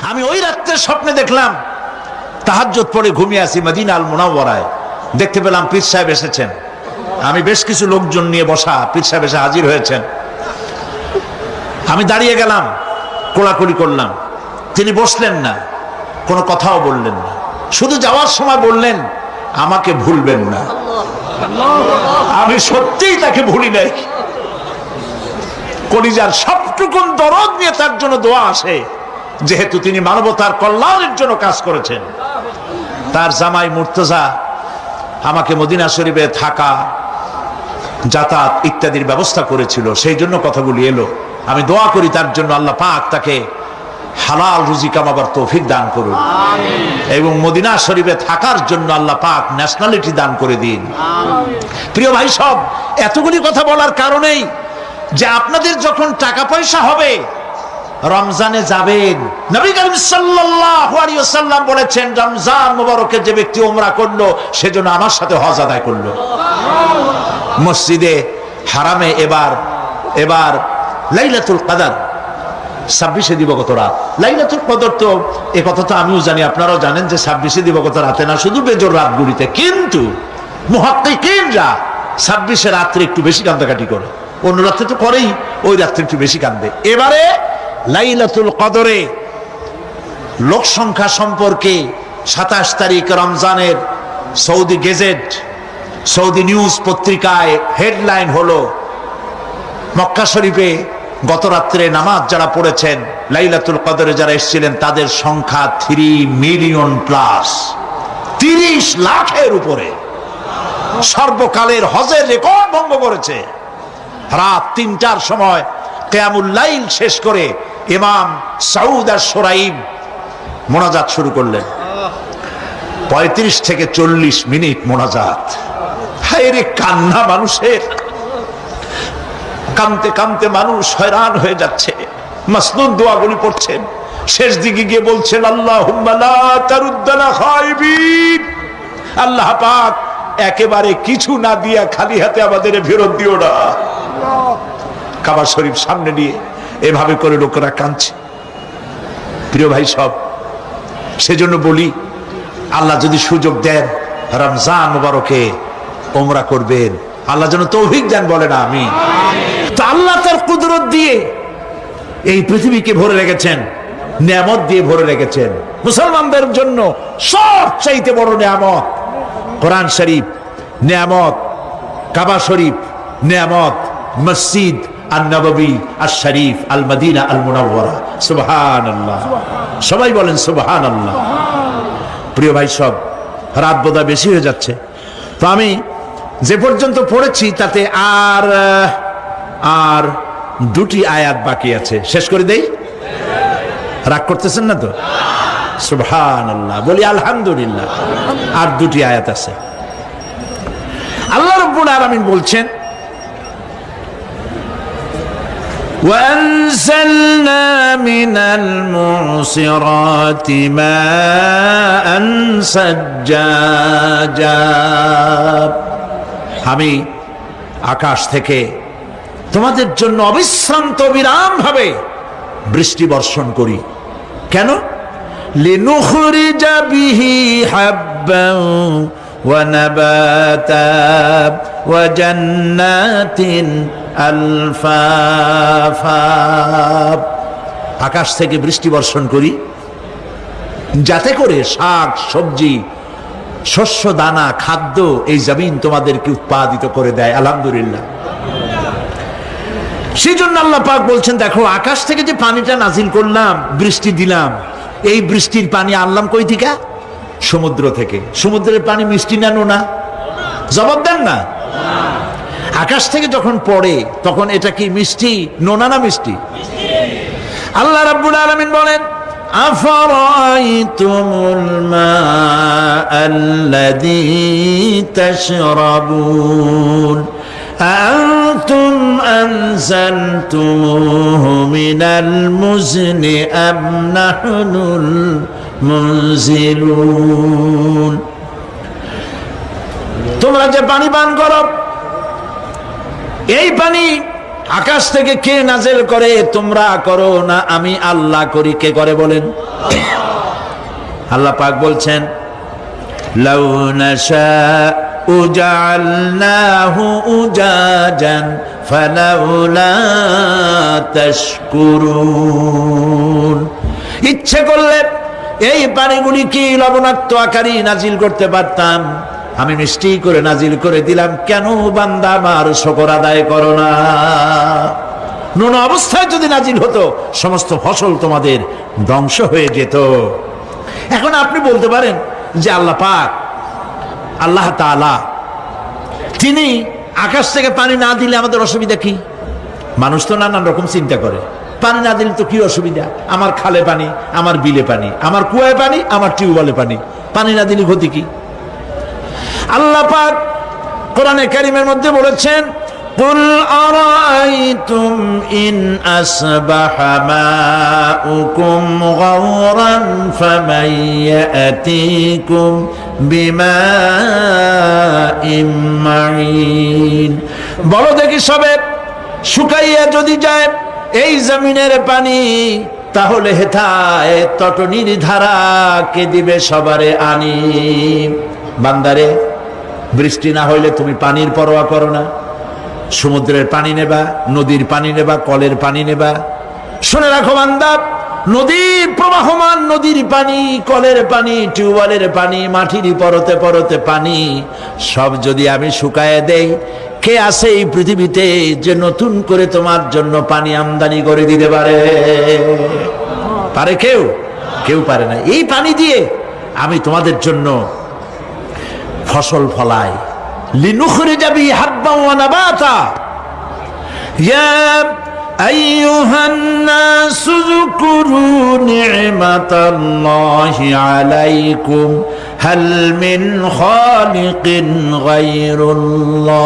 আমি ওই রাত্রে স্বপ্নে দেখলাম তাহাজ্জুদ পড়ে ঘুমিয়ে আছি মদিনা আল মুনাওয়ারায়, দেখতে পেলাম পীর সাহেব এসেছেন। আমি বেশ কিছু লোকজন নিয়ে বসা, পীর সাহেব এসে হাজির হয়েছেন। আমি দাঁড়িয়ে গেলাম, কোলাকুলি করলাম। তিনি বসলেন না, কোনো কথাও বললেন না, শুধু যাওয়ার সময় বললেন আমাকে ভুলবেন না। আমি সত্যিই তাকে ভুলি নাই। কলিজার সবটুকুন দরদ নিয়ে তার জন্য দোয়া আসে, যেহেতু তিনি মানবতার কল্যাণের জন্য কাজ করেছেন। তার জামাই মুর্তজা আমাকে মদিনা শরীফে থাকা, যাতায়াত ইত্যাদির ব্যবস্থা করেছিল, সেই জন্য কথাগুলি এলো। আমি দোয়া করি তার জন্য আল্লাহ পাক তাকে হালাল রুজি কামাবার তৌফিক দান করুন, এবং মদিনা শরীফে থাকার জন্য আল্লাহ পাক ন্যাশনালিটি দান করে দিন। প্রিয় ভাই সব, এতগুলি কথা বলার কারণেই যে আপনাদের যখন টাকা পয়সা হবে রমজানে যাবেন। নবী করিম সাল্লাল্লাহু আলাইহি ওয়াসাল্লাম বলেছেন, রমজান মুবারকে যে ব্যক্তি উমরা করলো সেজন্য আমার সাথে হজ আদায় করলো। মসজিদে হারামে এবার লাইলাতুল কদর 26 দিবগত রাত। লাইলাতুল কদর তো এ কথা তো আমিও জানি, আপনারাও জানেন যে 26 দিবগত রাতে না, শুধু বেজোর রাতগুলিতে। কিন্তু মুহাক্কিকিনরা 26 রাত্রে একটু বেশি কান্দাকাটি করে, অন্য রাত্রে তো করেই, ওই রাত্রে একটু বেশি কান্দে। এবারে লাইলাতুল কদরে লোক সংখ্যা সম্পর্কে 27 তারিখ রমজানের সৌদি গেজেট, সৌদি নিউজ পত্রিকায় হেডলাইন হলো, মক্কা শরীফে গত রাত্রে নামাজ যারা পড়েছেন, লাইলাতুল কদরে যারা এসেছিলেন তাদের সংখ্যা 3 মিলিয়ন প্লাস, 30 লাখের উপরে। সর্বকালের হজের রেকর্ড ভঙ্গ করেছে। রাত 3টার সময় কিয়ামুল লাইল শেষ করে ইমাম সাউদ আশ-শুরাইব মোনাজাত শুরু করলেন। 35 থেকে 40 মিনিট মোনাজাত। হায় রে কান্না মানুষের, কাঁদতে কাঁদতে মানুষ হয়রান হয়ে যাচ্ছে। মাসনুন দোয়াগুলি পড়ছেন, শেষ দিকে গিয়ে বলছেন আল্লাহুম্মা লা তারুদ্দানা খায়বিন, আল্লাহ পাক একেবারে কিছু না দিয়া খালি হাতে আমাদের ফেরত দিও না। কাবা শরীফ সামনে নিয়ে এভাবে করে লোকেরা কাঁদছে। প্রিয় ভাই সব, সেজন্য বলি, আল্লাহ যদি সুযোগ দেন রমজান মুবারকে উমরা করবেন, আল্লাহ যেন তৌফিক দেন, বলেন আমিন। তো আল্লাহ তার কুদরত দিয়ে এই পৃথিবীকে ভরে রেখেছেন, নিয়ামত দিয়ে ভরে রেখেছেন। মুসলমানদের জন্য সবচাইতে বড় নিয়ামত কোরআন শরীফ, নিয়ামত কাবা শরীফ, নিয়ামত মসজিদ আন-নববী আশ-শরীফ আল মদিনা আল মুনাওয়ারা। সুবহানাল্লাহ, সবাই বলেন সুবহানাল্লাহ। প্রিয় ভাই সব, রাত বোধহয় বেশি হয়ে যাচ্ছে, তো আমি যে পর্যন্ত পড়েছি তাতে আর 2টি আয়াত বাকি আছে, শেষ করে দেই। রাগ করতেছেন না তো? সুবহানাল্লাহ, বলি আলহামদুলিল্লাহ। আর 2টি আয়াত আছে। আল্লাহ রাব্বুল আলামিন বলছেন, وأنزلنا من المعصرات ماء ثجاجا, আমি আকাশ থেকে তোমাদের জন্য অবিশ্রান্ত বিরাম ভাবে বৃষ্টি বর্ষণ করি। কেন? লিনুখরিজা বিহি হাব্বান ওয়া নাবাতা ওয়া জান্নাতিন আলফাফা। আকাশ থেকে বৃষ্টি বর্ষণ করি যাতে করে শাক সবজি, শস্য দানা, খাদ্য এই জমিন তোমাদেরকে উৎপাদিত করে দেয়। আলহামদুলিল্লাহ। সেই জন্য আল্লাহ পাক বলছেন, দেখো আকাশ থেকে যে পানিটা নাজিল করলাম, বৃষ্টি দিলাম, এই বৃষ্টির পানি আনলাম কই থেকে? সমুদ্র থেকে। সমুদ্রের পানি মিষ্টি না নোনা? জবাব দেন না। আকাশ থেকে যখন পড়ে তখন এটা কি মিষ্টি, নোনা না মিষ্টি? আল্লাহ রাব্বুল আলামিন বলেন, আফারাইতুমুল মাআল্লাযী তাশরাবুন আনতুম আনজালতুমুহু মিনাল মুজনি আম নাহনুল মুনজিলুন। তোমরা যে পানি পান করো, এই পানি আকাশ থেকে কে নাজেল করে? তোমরা করো না, আমি আল্লাহ করি। কে করে বলেন? আল্লাহ পাক বলছেন, লাউ নাশাউ জাআলনাহু উজাজান ফালাউলা তাশকুরুন। ইচ্ছে করলে এই পানিগুলি কি লবণাক্ত আকারে নাজিল করতে পারতাম, আমি মিষ্টি করে নাজিল করে দিলাম। কেন বান্দা আমার শুকর আদায় করো না? নুন অবস্থায় যদি নাজিল হতো, সমস্ত ফসল তোমাদের ধ্বংস হয়ে যেত। এখন আপনি বলতে পারেন যে আল্লাহ পাক, আল্লাহ তাআলা তিনি আকাশ থেকে পানি না দিলে আমাদের অসুবিধা কি? মানুষ তো নানান রকম চিন্তা করে, পানি না দিলে তো কি অসুবিধা? আমার খালে পানি, আমার বিলে পানি, আমার কুয়ায় পানি, আমার টিউবওয়েলে পানি, পানি না দিলে ক্ষতি কি? আল্লাহ পাক কোরআনে কারীমের মধ্যে বলেছেন, কুল আরাআইতুম ইন আসবাহা মাউকুম গাওরান ফামান ইয়াতিকুম বিমাইম মাইন। বলো দেখি সবে, শুকাইয়া যদি যায় এই জমিনের পানি, তাহলে হেথায় তটনির ধারা কে দিবে সবারে আনি। বান্দারে, বৃষ্টি না হইলে তুমি পানির পরোয়া করো না। সমুদ্রের পানি নেবা, নদীর পানি নেবা, কলের পানি নেবা। শুনে রাখো বান্দা, নদীর প্রবাহমান নদীর পানি, কলের পানি, টিউবওয়েলের পানি, মাটির পরতে পরতে পানি, সব যদি আমি শুকায় দেই, কে আছে এই পৃথিবীতে যে নতুন করে তোমার জন্য পানি আমদানি করে দিতে পারে? পারে কেউ? কেউ পারে না। এই পানি দিয়ে আমি তোমাদের জন্য ফসল ফলাই। লিনুখরিজা বিহি হাব্বান ওয়া নাবাতা। ইয়া আইয়ুহান নাসু যকুরু নি'মাতাল্লাহি আলাইকুম হাল মিন খালিকিন গায়রুল্লাহ।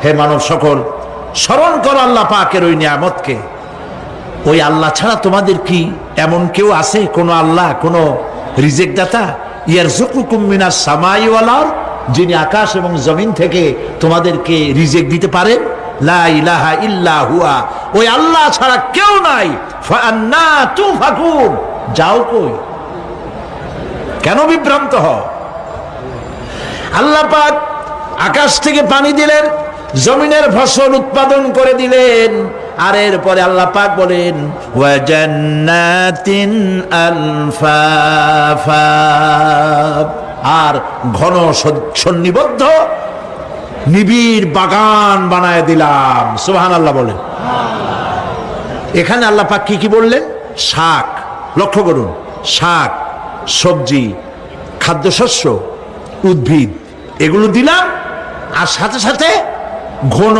হে মানব সকল, স্মরণ করো আল্লাহ পাকের ওই নিয়ামতকে। ওই আল্লাহ ছাড়া তোমাদের কি এমন কেউ আছে? কোন আল্লাহ, কোন রিজিক দাতা? ইয়ারযুকুকুম মিনাস সামাই ওয়াল আরদ, যিনি আকাশ এবং জমিন থেকে তোমাদেরকে রিজিক দিতে পারেন। লা ইলাহা ইল্লা হুয়া, ওই আল্লাহ ছাড়া কেউ নাই। ফাআন্না তুফাকুন, যাও কই? কেন বিভ্রান্ত হও? আল্লাহ পাক আকাশ থেকে পানি দিলেন, জমিনের ফসল উৎপাদন করে দিলেন। আর এরপরে আল্লাহ পাক বলেন, ওয়া জান্নাতিন আলফাফা, আর ঘন সন্নিবদ্ধ নিবিড় বাগান বানায় দিলাম। সুবহানাল্লাহ বলেন। এখানে আল্লাহ পাক কি কি বললেন? শাক, লক্ষ্য করুন, শাক, সবজি, খাদ্যশস্য, উদ্ভিদ, এগুলো দিলাম। আর সাথে সাথে ঘন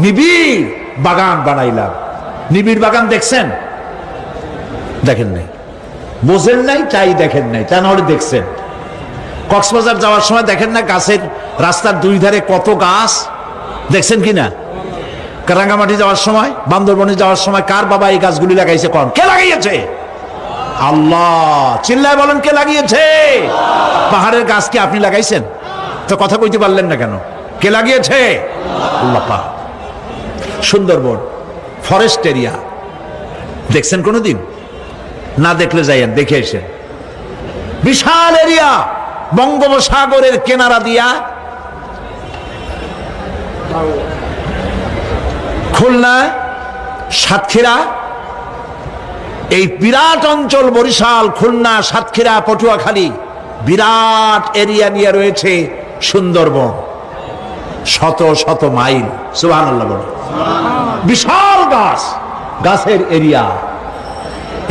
নিবিড় বাগান বানাইলাম। নিবিড় বাগান দেখছেন? দেখেন নাই, বোঝেন নাই, তাই দেখেন নাই, তা নাহলে দেখছেন। কক্সবাজার যাওয়ার সময় দেখেন না, গাছের রাস্তার দুই ধারে কত গাছ, দেখছেন কিনা? রাঙ্গামাটি যাওয়ার সময়, বান্দরবনে যাওয়ার সময়, কার বাবা এই গাছগুলি লাগাইছে? কোন? কে লাগিয়েছে? আল্লাহ। চিল্লায় বলেন, কে লাগিয়েছে? পাহাড়ের গাছ কি আপনি লাগাইছেন? তো কথা কইতে পারলেন না কেন? কে লাগিয়েছে? আল্লাহ পাক। সুন্দরবন ফরেস্ট এরিয়া দেখছেন কোনোদিন? না দেখলে যাইয়েন, দেখে এসেন। বিশাল এরিয়া, বঙ্গোপসাগরের কিনারা দিয়া খুলনা, সাতক্ষীরা, এই বিরাট অঞ্চল, বরিশাল, খুলনা, সাতক্ষীরা, পটুয়াখালী, বিরাট এরিয়া নিয়ে রয়েছে সুন্দরবন। শত শত মাইল। সুবহানাল্লাহ বলে। বিশাল গাছ, গাছের এরিয়া।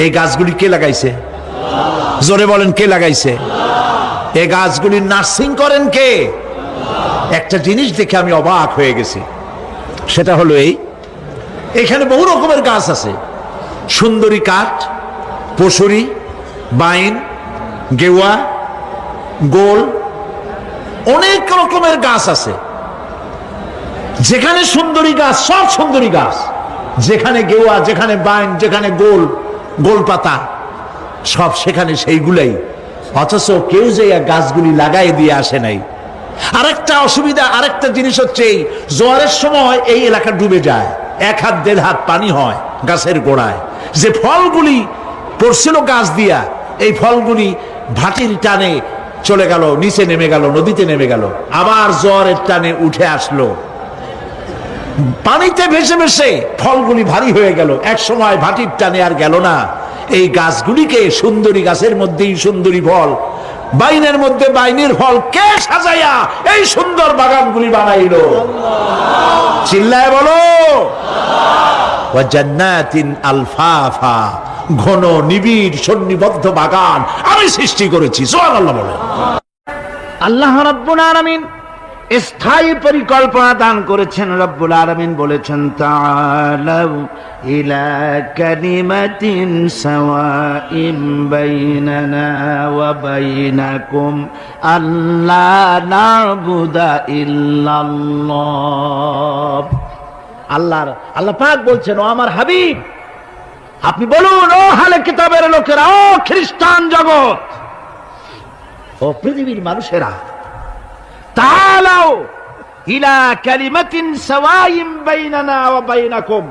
এই গাছগুলি কে লাগাইছে? জোরে বলেন, কে লাগাইছে? এই গাছগুলি নার্সিং করেন কে? একটা জিনিস দেখে আমি অবাক হয়ে গেছি, সেটা হলো এখানে বহু রকমের গাছ আছে। সুন্দরী কাঠ, পশুরি, বাইন, গেওয়া, গোল, অনেক রকমের গাছ আছে। যেখানে সুন্দরী গাছ, সব সুন্দরী গাছ। যেখানে গেওয়া, যেখানে বাইন, যেখানে গোল, গোল পাতা, সব সেখানে সেইগুলাই। অথচ কেউ যে গাছগুলি লাগাই দিয়ে আসে নাই। আরেকটা অসুবিধা, আরেকটা জিনিস হচ্ছে এই জোয়ারের সময় এই এলাকা ডুবে যায়, 1 হাত 1.5 হাত পানি হয় গাছের গোড়ায়। যে ফলগুলি পড়ছিল গাছ দিয়া, এই ফলগুলি ভাটির টানে চলে গেল, নিচে নেমে গেল, নদীতে নেমে গেল, আবার জোয়ারের টানে উঠে আসলো, পানিতে ভেসে ভেসে ফলগুলি ভারী হয়ে গেল। এক সময় ভাটির টানে আর গেল না। এই গাছগুলিকে সুন্দরী গাছের মধ্যেই সুন্দরী ফল, বাইনের মধ্যে বাইনের ফল কে সাজাইয়া এই সুন্দর বাগানগুলি বানাইলো? চিল্লায় বলো। ওয়া জান্নাতিন আলফাফা, ঘন নিবিড় সন্নিবদ্ধ বাগান আমি সৃষ্টি করেছি। সুবহানাল্লাহ বলেন। আল্লাহ রাব্বুল আলামিন স্থায়ী পরিকল্পনা দান করেছেন। রব্বুল আলামিন বলেছেন, তাআলাউ ইলা কালিমাতিন সাওয়াইন বাইনানা ওয়া বাইনাকুম আল্লা না'বুদা ইল্লাল্লাহ। আল্লাহ পাক বলছেন, ও আমার হাবিব আপনি বলুন, ও আহলে কিতাবের লোকেরা, ও খ্রিস্টান জগৎ, ও পৃথিবীর মানুষেরা, তাআলাউ ইলা কালিমাতিন সাওয়াইন বাইনানা ওয়া বাইনাকুম,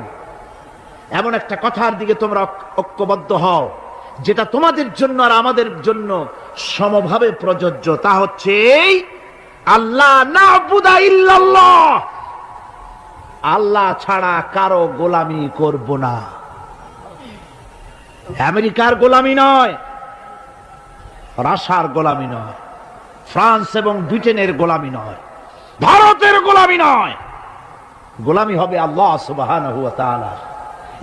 এমন একটা কথার দিকে তোমরা ঐক্যবদ্ধ হও যেটা তোমাদের জন্য আর আমাদের জন্য সমভাবে প্রযোজ্য। তা হচ্ছে আল্লাহ না'বুদা ইল্লাল্লাহ, আল্লাহ ছাড়া কারো গোলামি করব না। আমেরিকার গোলামি নয়, রাশিয়ার গোলামি নয়, ফ্রান্স এবং ব্রিটেনের গোলামি নয়, ভারতের গোলামি নয়, গোলামি হবে আল্লাহ সুবহানাহু ওয়া তাআলা।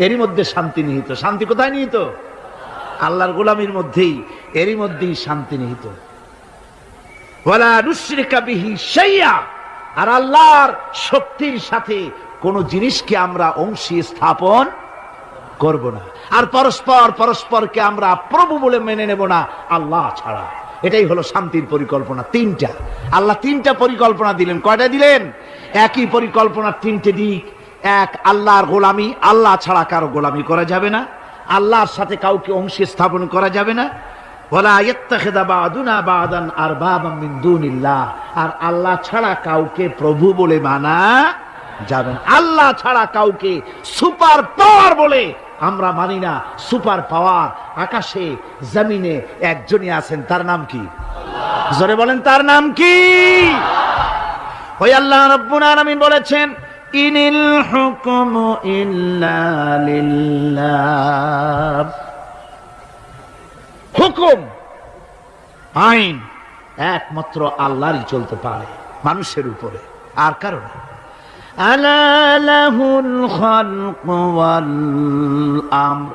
এরই মধ্যে শান্তি নিহিত। শান্তি কোথায় নিহিত? আল্লাহর গোলামির মধ্যেই, এরই মধ্যেই শান্তি নিহিত। ওয়ালা নুশরিকা বিহি শাইয়া, আর আল্লাহর শক্তির সাথে কোন জিনিসকে আমরা অংশী স্থাপন করব না। আর পরস্পরকে আমরা প্রভু বলে মেনে নেব না আল্লাহ ছাড়া। এটাই হলো শান্তির পরিকল্পনা। তিনটা আল্লাহ তিনটা পরিকল্পনা দিলেন। কয়টা দিলেন? একই পরিকল্পনার তিনটে দিক। এক, আল্লাহর গোলামি, আল্লাহ ছাড়া কারো গোলামি করা যাবে না, আল্লাহর সাথে কাউকে অংশী স্থাপন করা যাবে না। ওয়ালা ইয়াত্তাখিযা বা'দুনা বা'দান আরবাবাম মিন দুনিল্লাহ, আর আল্লাহ ছাড়া কাউকে প্রভু বলে মানা যাবে না। আল্লাহ ছাড়া কাউকে সুপার পাওয়ার বলে আমরা মানি না। সুপার পাওয়ার আকাশে জমিনে একজনই আছেন, তার নাম কি? জোরে বলেন, তার নাম কি? ওই আল্লাহ রাব্বুল আলামিন বলেছেন, ইনিল হুকমু ইল্লা লিল্লাহ, হুকুম আইন একমাত্র আল্লাহরই চলতে পারে মানুষের উপরে, আর কারণ। আলা লাহুল খালকু ওয়াল আমর,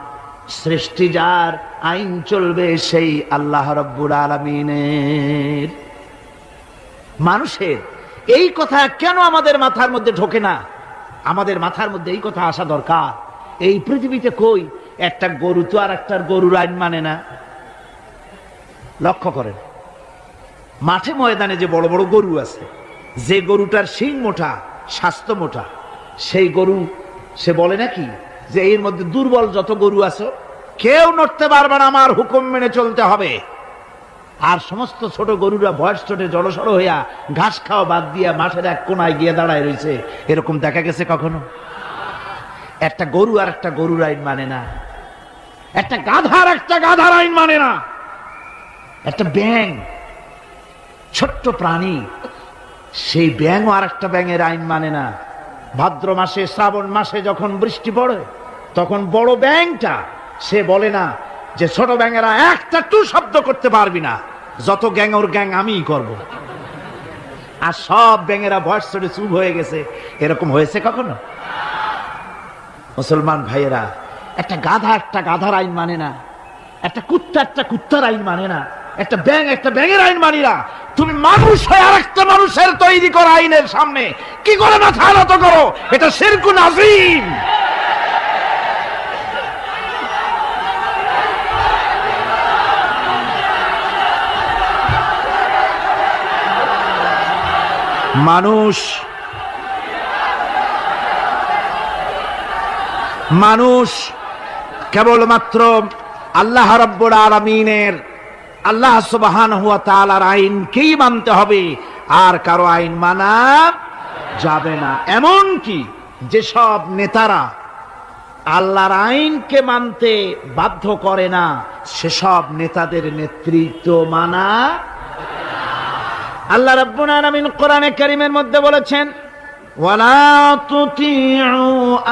সৃষ্টি যার, আইন চলবে সেই আল্লাহ রাব্বুল আলামিনের। মানুষের এই কথা কেন আমাদের মাথার মধ্যে ঢোকে না? আমাদের মাথার মধ্যে এই কথা আসা দরকার। এই পৃথিবীতে কই একটা গরু তো আর একটার গরুর আইন মানে না। লক্ষ্য করেন, মাঠে ময়দানে যে বড় বড় গরু আছে, যে গরুটার শিং মোটা, স্বাস্থ্য মোটা, সেই গরু সে বলে নাকি যে এর মধ্যে দুর্বল যত গরু আছে কেউ নড়তে পারবে না, আমার হুকুম মেনে চলতে হবে। আর সমস্ত ছোট গরুরা ভয়েস ছোটে জড়সড় হইয়া ঘাস খাওয়া বাদ দিয়া মাঠের এক কোনায় গিয়ে দাঁড়ায় রয়েছে, এরকম দেখা গেছে কখনো? একটা গরু আর একটা গরুর আইন মানে না, একটা গাধার একটা গাধার আইন মানে না, একটা ব্যাঙ ছোট্ট প্রাণী, সেই ব্যাঙও আর একটা ব্যাঙের আইন মানে না। ভাদ্র মাসে শ্রাবণ মাসে যখন বৃষ্টি পড়ে তখন বড় ব্যাঙটা সে বলে না যে ছোট ব্যাঙেরা একটা টু শব্দ করতে পারবি না, যত গ্যাং ওর গ্যাং আমিই করব। আর সব ব্যাঙেরা ভয়েস ছোটে চুপ হয়ে গেছে, এরকম হয়েছে কখনো? মুসলমান ভাইয়েরা, একটা গাধা একটা গাধার আইন মানে না, একটা কুত্তা একটা কুত্তার আইন মানে না, একটা ব্যাঙ একটা ব্যাঙের আইন মানি না। তুমি মানুষ হয়ে আর একটা মানুষের তৈরি করা আইনের সামনে কি করে মাথা নত করো? এটা শিরকুন আযীম। মানুষ কেবলমাত্র আল্লাহ রাব্বুল আলামিনের আল্লাহ সুবহানাহু ওয়া তাআলার আইনকেই মানতে হবে, আর কারো আইন মানা যাবে না। এমন কি যেসব নেতারা আল্লাহর আইনকে মানতে বাধ্য করে না, সেসব নেতাদের নেতৃত্ব মানা। আল্লাহ রাব্বুল আলামিন কোরআনে কারীমের মধ্যে বলেছেন, ওয়ালা তুতিউ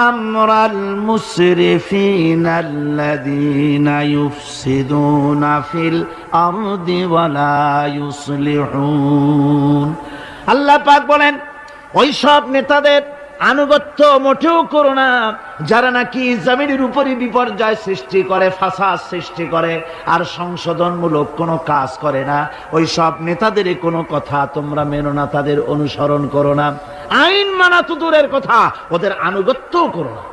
আমরাল মুসরিফিনাল্লাযীনা ইউফসিদুনা ফিল আরদি ওয়ালা ইউসলিহুন। আল্লাহ পাক বলেন, ওই সব নেতাদের আনুগত্য মোটেও করো না যারা নাকি জমিনের উপরে বিপর্যয় সৃষ্টি করে, ফাসাদ সৃষ্টি করে, আর সংশোধনমূলক কোনো কাজ করে না। ওই সব নেতাদের কোনো কথা তোমরা মেনো না, তাদের অনুসরণ করো না। আইন মানা তো দূরের কথা, ওদের আনুগত্যও করো না।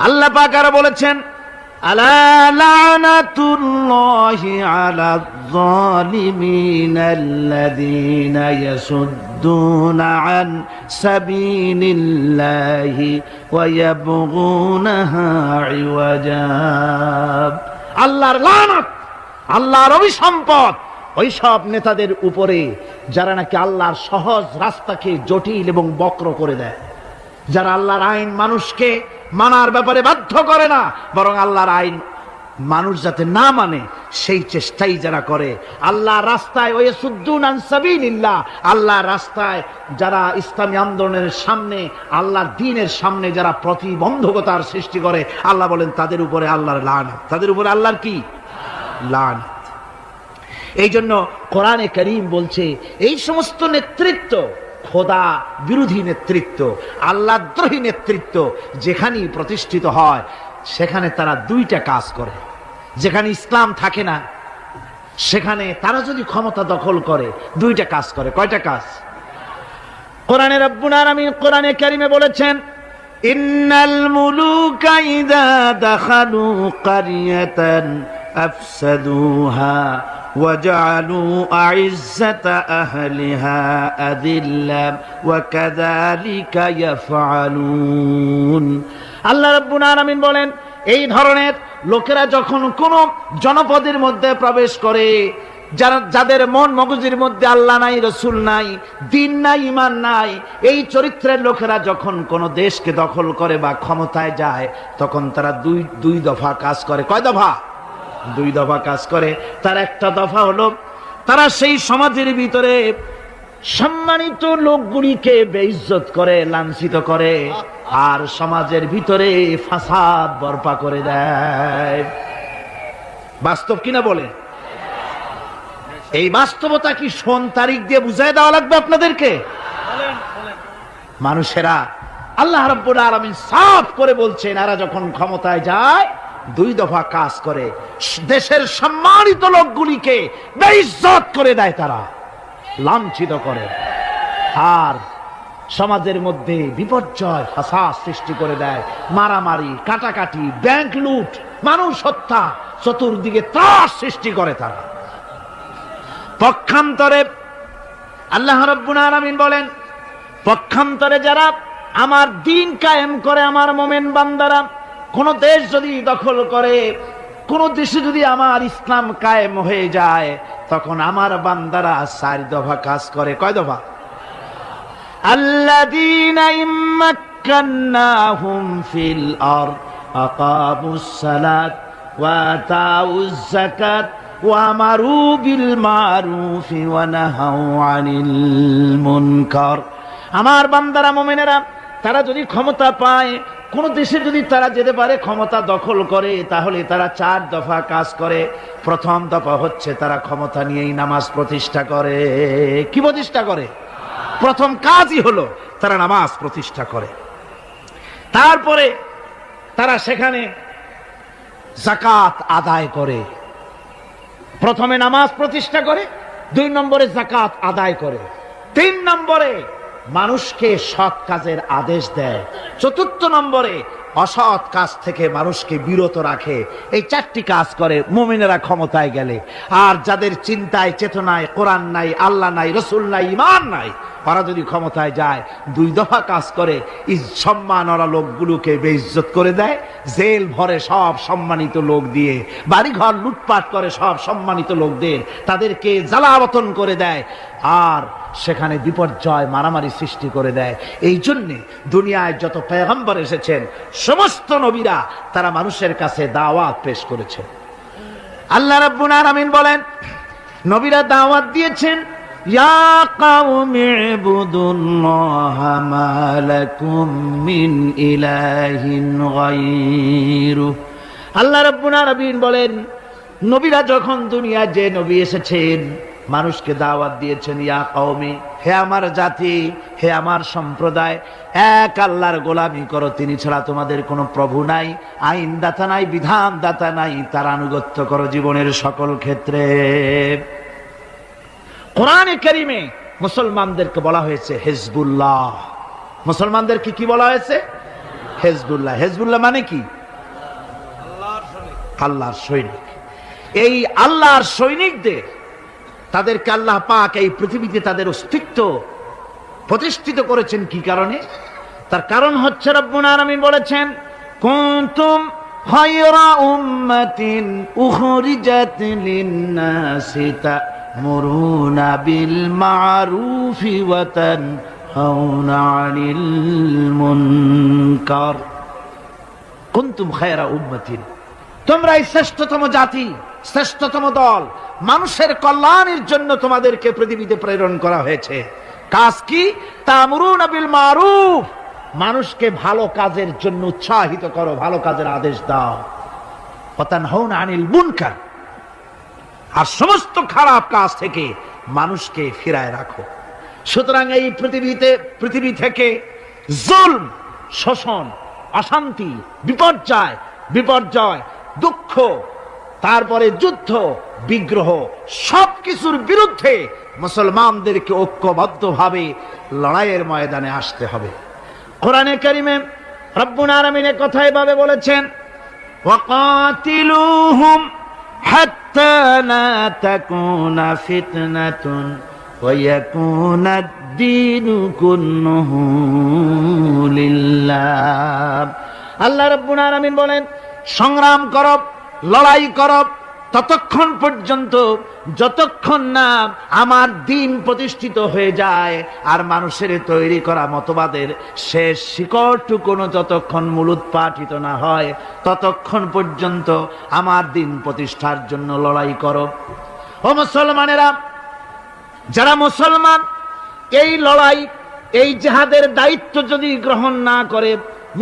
আল্লাহ পাক আরো বলেছেন, আলা লানাতুল্লাহি আলা যালিমিনাল্লাযীনা ইয়াসুদ্দুনা আন সাবিলিল্লাহি ওয়া ইয়াবগুনাহা ইওয়াজা। আল্লাহর লানত, আল্লাহর অভিসম্পদ ওই সব নেতাদের উপরে যারা নাকি আল্লাহর সহজ রাস্তাকে জটিল এবং বক্র করে দেয়, যারা আল্লাহর আইন মানুষকে মানার ব্যাপারে বাধ্য করে না, বরং আল্লাহর আইন মানুষ যাতে না মানে সেই চেষ্টাই যারা করে। আল্লাহর রাস্তায় ওই সুদ্দুন আন সাবিলিল্লাহ, আল্লাহর রাস্তায় যারা ইসলামী আন্দোলনের সামনে, আল্লাহর দ্বীনের সামনে যারা প্রতিবন্ধকতার সৃষ্টি করে, আল্লাহ বলেন তাদের উপরে আল্লাহর লানত, তাদের উপরে আল্লাহর কি লানত। এই জন্য কোরআনে কারীম বলছে, এই সমস্ত নেতৃত্ব, খোদা বিরোধী নেতৃত্ব, আল্লাহদ্রোহী নেতৃত্ব যেখানেই প্রতিষ্ঠিত হয়, সেখানে তারা দুইটা কাজ করে। যেখানে ইসলাম থাকে না, সেখানে তারা যদি ক্ষমতা দখল করে, দুইটা কাজ করে। কয়টা কাজ? কোরআনে রব্বুল আলামিন কোরআনে কারীমে বলেছেন, ইন্নাল মুলুকা ইযা দাখালু কারিয়াতান আফসাদুহা وجعلوا أعزة أهلها أذلة وكذلك يفعلون। আল্লাহ রাব্বুল আলামিন বলেন, এই ধরনের লোকেরা যখন কোন জনপদের মধ্যে প্রবেশ করে, যাদের মন মগজের মধ্যে আল্লাহ নাই, রসুল নাই, দ্বীন নাই, ঈমান নাই, এই চরিত্রের লোকেরা যখন কোন দেশকে দখল করে বা ক্ষমতায় যায়, তখন তারা দুই দফা কাজ করে। কয় দফা? দুই দফা কাজ করে। তার একটা দফা হলো, তারা সেই সমাজের ভিতরে সম্মানিত লোকগুলিকে বেইজ্জত করে, লাঞ্ছিত করে, আর সমাজের ভিতরে ফাসাদ বরপা করে দেয়। বাস্তব কিনা বলে? এই বাস্তবতা কি সোন তারিখ দিয়ে বুঝাই দেওয়া লাগবে আপনাদেরকে? মানুষেরা, আল্লাহ রাব্বুল আলামিন সাফ করে বলছেন, এরা যখন ক্ষমতায় যায় দুই দফা কাজ করে। দেশের সম্মানিত লোকগুলিকে বেইজ্জত করে দেয়, তারা লাঞ্ছিত করে, আর সমাজের মধ্যে বিপর্যয় ফাসাদ সৃষ্টি করে দেয়। মারামারি, কাটাকাটি, ব্যাংক লুট, মানুষ হত্যা, চতুর্দিকে ত্রাস সৃষ্টি করে তারা। পক্ষান্তরে আল্লাহ রাব্বুল আলামিন বলেন, পক্ষান্তরে যারা আমার দ্বীন কায়েম করে, আমার মুমিন বান্দারা কোন দেশ যদি দখল করে, কোন দেশে যদি আমার ইসলাম কায়েম হয়ে যায়, তখন আমার বান্দারা 4 দফা কাজ করে। কয় দফা? আল্লাযীনা ইম্মাক্কান্নাহুম ফিল আরদ আকামুস সালাত ওয়া আতাউজ যাকাত ওয়া আমারু বিল মারুফি ওয়া নাহাউ আনিল মুনকার। আমার বান্দারা, মুমিনেরা, তারা যদি ক্ষমতা পায়, কোন দেশে যদি তারা যেতে পারে, ক্ষমতা দখল করে, তাহলে তারা 4 দফা কাজ করে। প্রথম দফা হচ্ছে তারা ক্ষমতা নিয়েই নামাজ প্রতিষ্ঠা করে। কি প্রতিষ্ঠা করে? প্রথম কাজই হলো তারা নামাজ প্রতিষ্ঠা করে। তারপরে তারা সেখানে যাকাত আদায় করে। প্রথমে নামাজ প্রতিষ্ঠা করে, 2 নম্বরে যাকাত আদায় করে, 3 নম্বরে মানুষকে সৎ কাজের আদেশ দেয়, 4 নম্বরে অসৎ কাজ থেকে মানুষকে বিরত রাখে। এই 4টি কাজ করে মুমিনেরা ক্ষমতায় গেলে। আর যাদের চিন্তায়, চেতনায় কোরআন নাই, আল্লাহ নাই, রসুল নাই, ঈমান নাই, ওরা যদি ক্ষমতায় যায় 2 দফা কাজ করে, সম্মান ওরা লোকগুলোকে বেইজ্জত করে দেয়, জেল ভরে সব সম্মানিত লোক দিয়ে, বাড়িঘর লুটপাট করে সব সম্মানিত লোকদের, তাদেরকে জ্বালাবতন করে দেয়, আর সেখানে বিপর্যয় মারামারি সৃষ্টি করে দেয়। এই জন্যে দুনিয়ায় যত পয়গম্বর এসেছেন সমস্ত নবীরা তারা মানুষের কাছে দাওয়াত পেশ করেছে। আল্লাহ রাব্বুল আলামিন বলেন, নবীরা দাওয়াত দিয়েছেন, ইয়া কাওমি ইবুদুল্লাহা মা লাকুম মিন ইলাহিন গায়রু। আল্লাহ রাব্বুল আলামিন বলেন, নবীরা যখন দুনিয়ায় যে নবী এসেছেন মানুষকে দাওয়াত দিয়েছেন, ইয়া কওমি, হে আমার জাতি, হে আমার সম্প্রদায়, এক আল্লাহর গোলামি করো, তিনি ছাড়া তোমাদের কোনো প্রভু নাই, আইনদাতা নাই, বিধানদাতা নাই, তার আনুগত্য করো জীবনের সকল ক্ষেত্রে। কোরআনে কারীমে মুসলমানদেরকে বলা হয়েছে হিজবুল্লাহ। মুসলমানদেরকে কি বলা হয়েছে? হিজবুল্লাহ। হিজবুল্লাহ মানে কি? আল্লাহর সৈনিক। এই আল্লাহর সৈনিকদের, তাদেরকে আল্লাহ পাক এই পৃথিবীতে তাদের অস্তিত্ব প্রতিষ্ঠিত করেছেন কি কারণে? তার কারণ হচ্ছে রব্বুল আলামিন বলেছেন, কুনতুম খায়রা উম্মাতিন উখরিজাত লিন-নাসি তা'মুরুনা বিল মা'রুফি ওয়া তানহাউনা 'আনিল মুনকার। কুনতুম খায়রা উম্মাতিন, তোমরাই শ্রেষ্ঠতম জাতি, শ্রেষ্ঠতম দল, মানুষের কল্যাণের জন্য তোমাদেরকে পৃথিবীতে প্রেরণ করা হয়েছে। কাজ কি? তা'মুরুনা বিল মা'রুফ, মানুষকে ভালো কাজের জন্য উৎসাহিত করো, ভালো কাজের আদেশ দাও। ওয়া তানহাউনা আনিল মুনকার, আর সমস্ত খারাপ কাজ থেকে মানুষকে ফিরায় রাখো। সুতরাং এই পৃথিবী থেকে জুলম, শোষণ, অশান্তি, বিপর্যয়, দুঃখ, তারপরে যুদ্ধ, বিগ্রহ, সবকিছুর বিরুদ্ধে মুসলমানদেরকে ঐক্যবদ্ধভাবে লড়াইয়ের ময়দানে আসতে হবে। কোরআনে কারীমে রব্বুল আলামিন কথা এভাবে বলেছেন, ওয়াকাতিলুহুম হাত্তা লা তাকুনা ফিতনাতুন ওয়া ইয়াকুনা আদ-দীনু কুল্লুহু লিল্লাহ। আল্লাহ রাব্বুল আলামিন বলেন, সংগ্রাম করো, লড়াই করো ততক্ষণ পর্যন্ত যতক্ষণ না আমার দ্বীন প্রতিষ্ঠিত হয়ে যায়, আর মানুষের তৈরি করা মতবাদের শেষ শিকড়টুকুনো যতক্ষণ মূলোৎপাটিত না হয় ততক্ষণ পর্যন্ত আমার দ্বীন প্রতিষ্ঠার জন্য লড়াই করো। ও মুসলমানেরা, যারা মুসলমান এই লড়াই, এই জিহাদের দায়িত্ব যদি গ্রহণ না করে,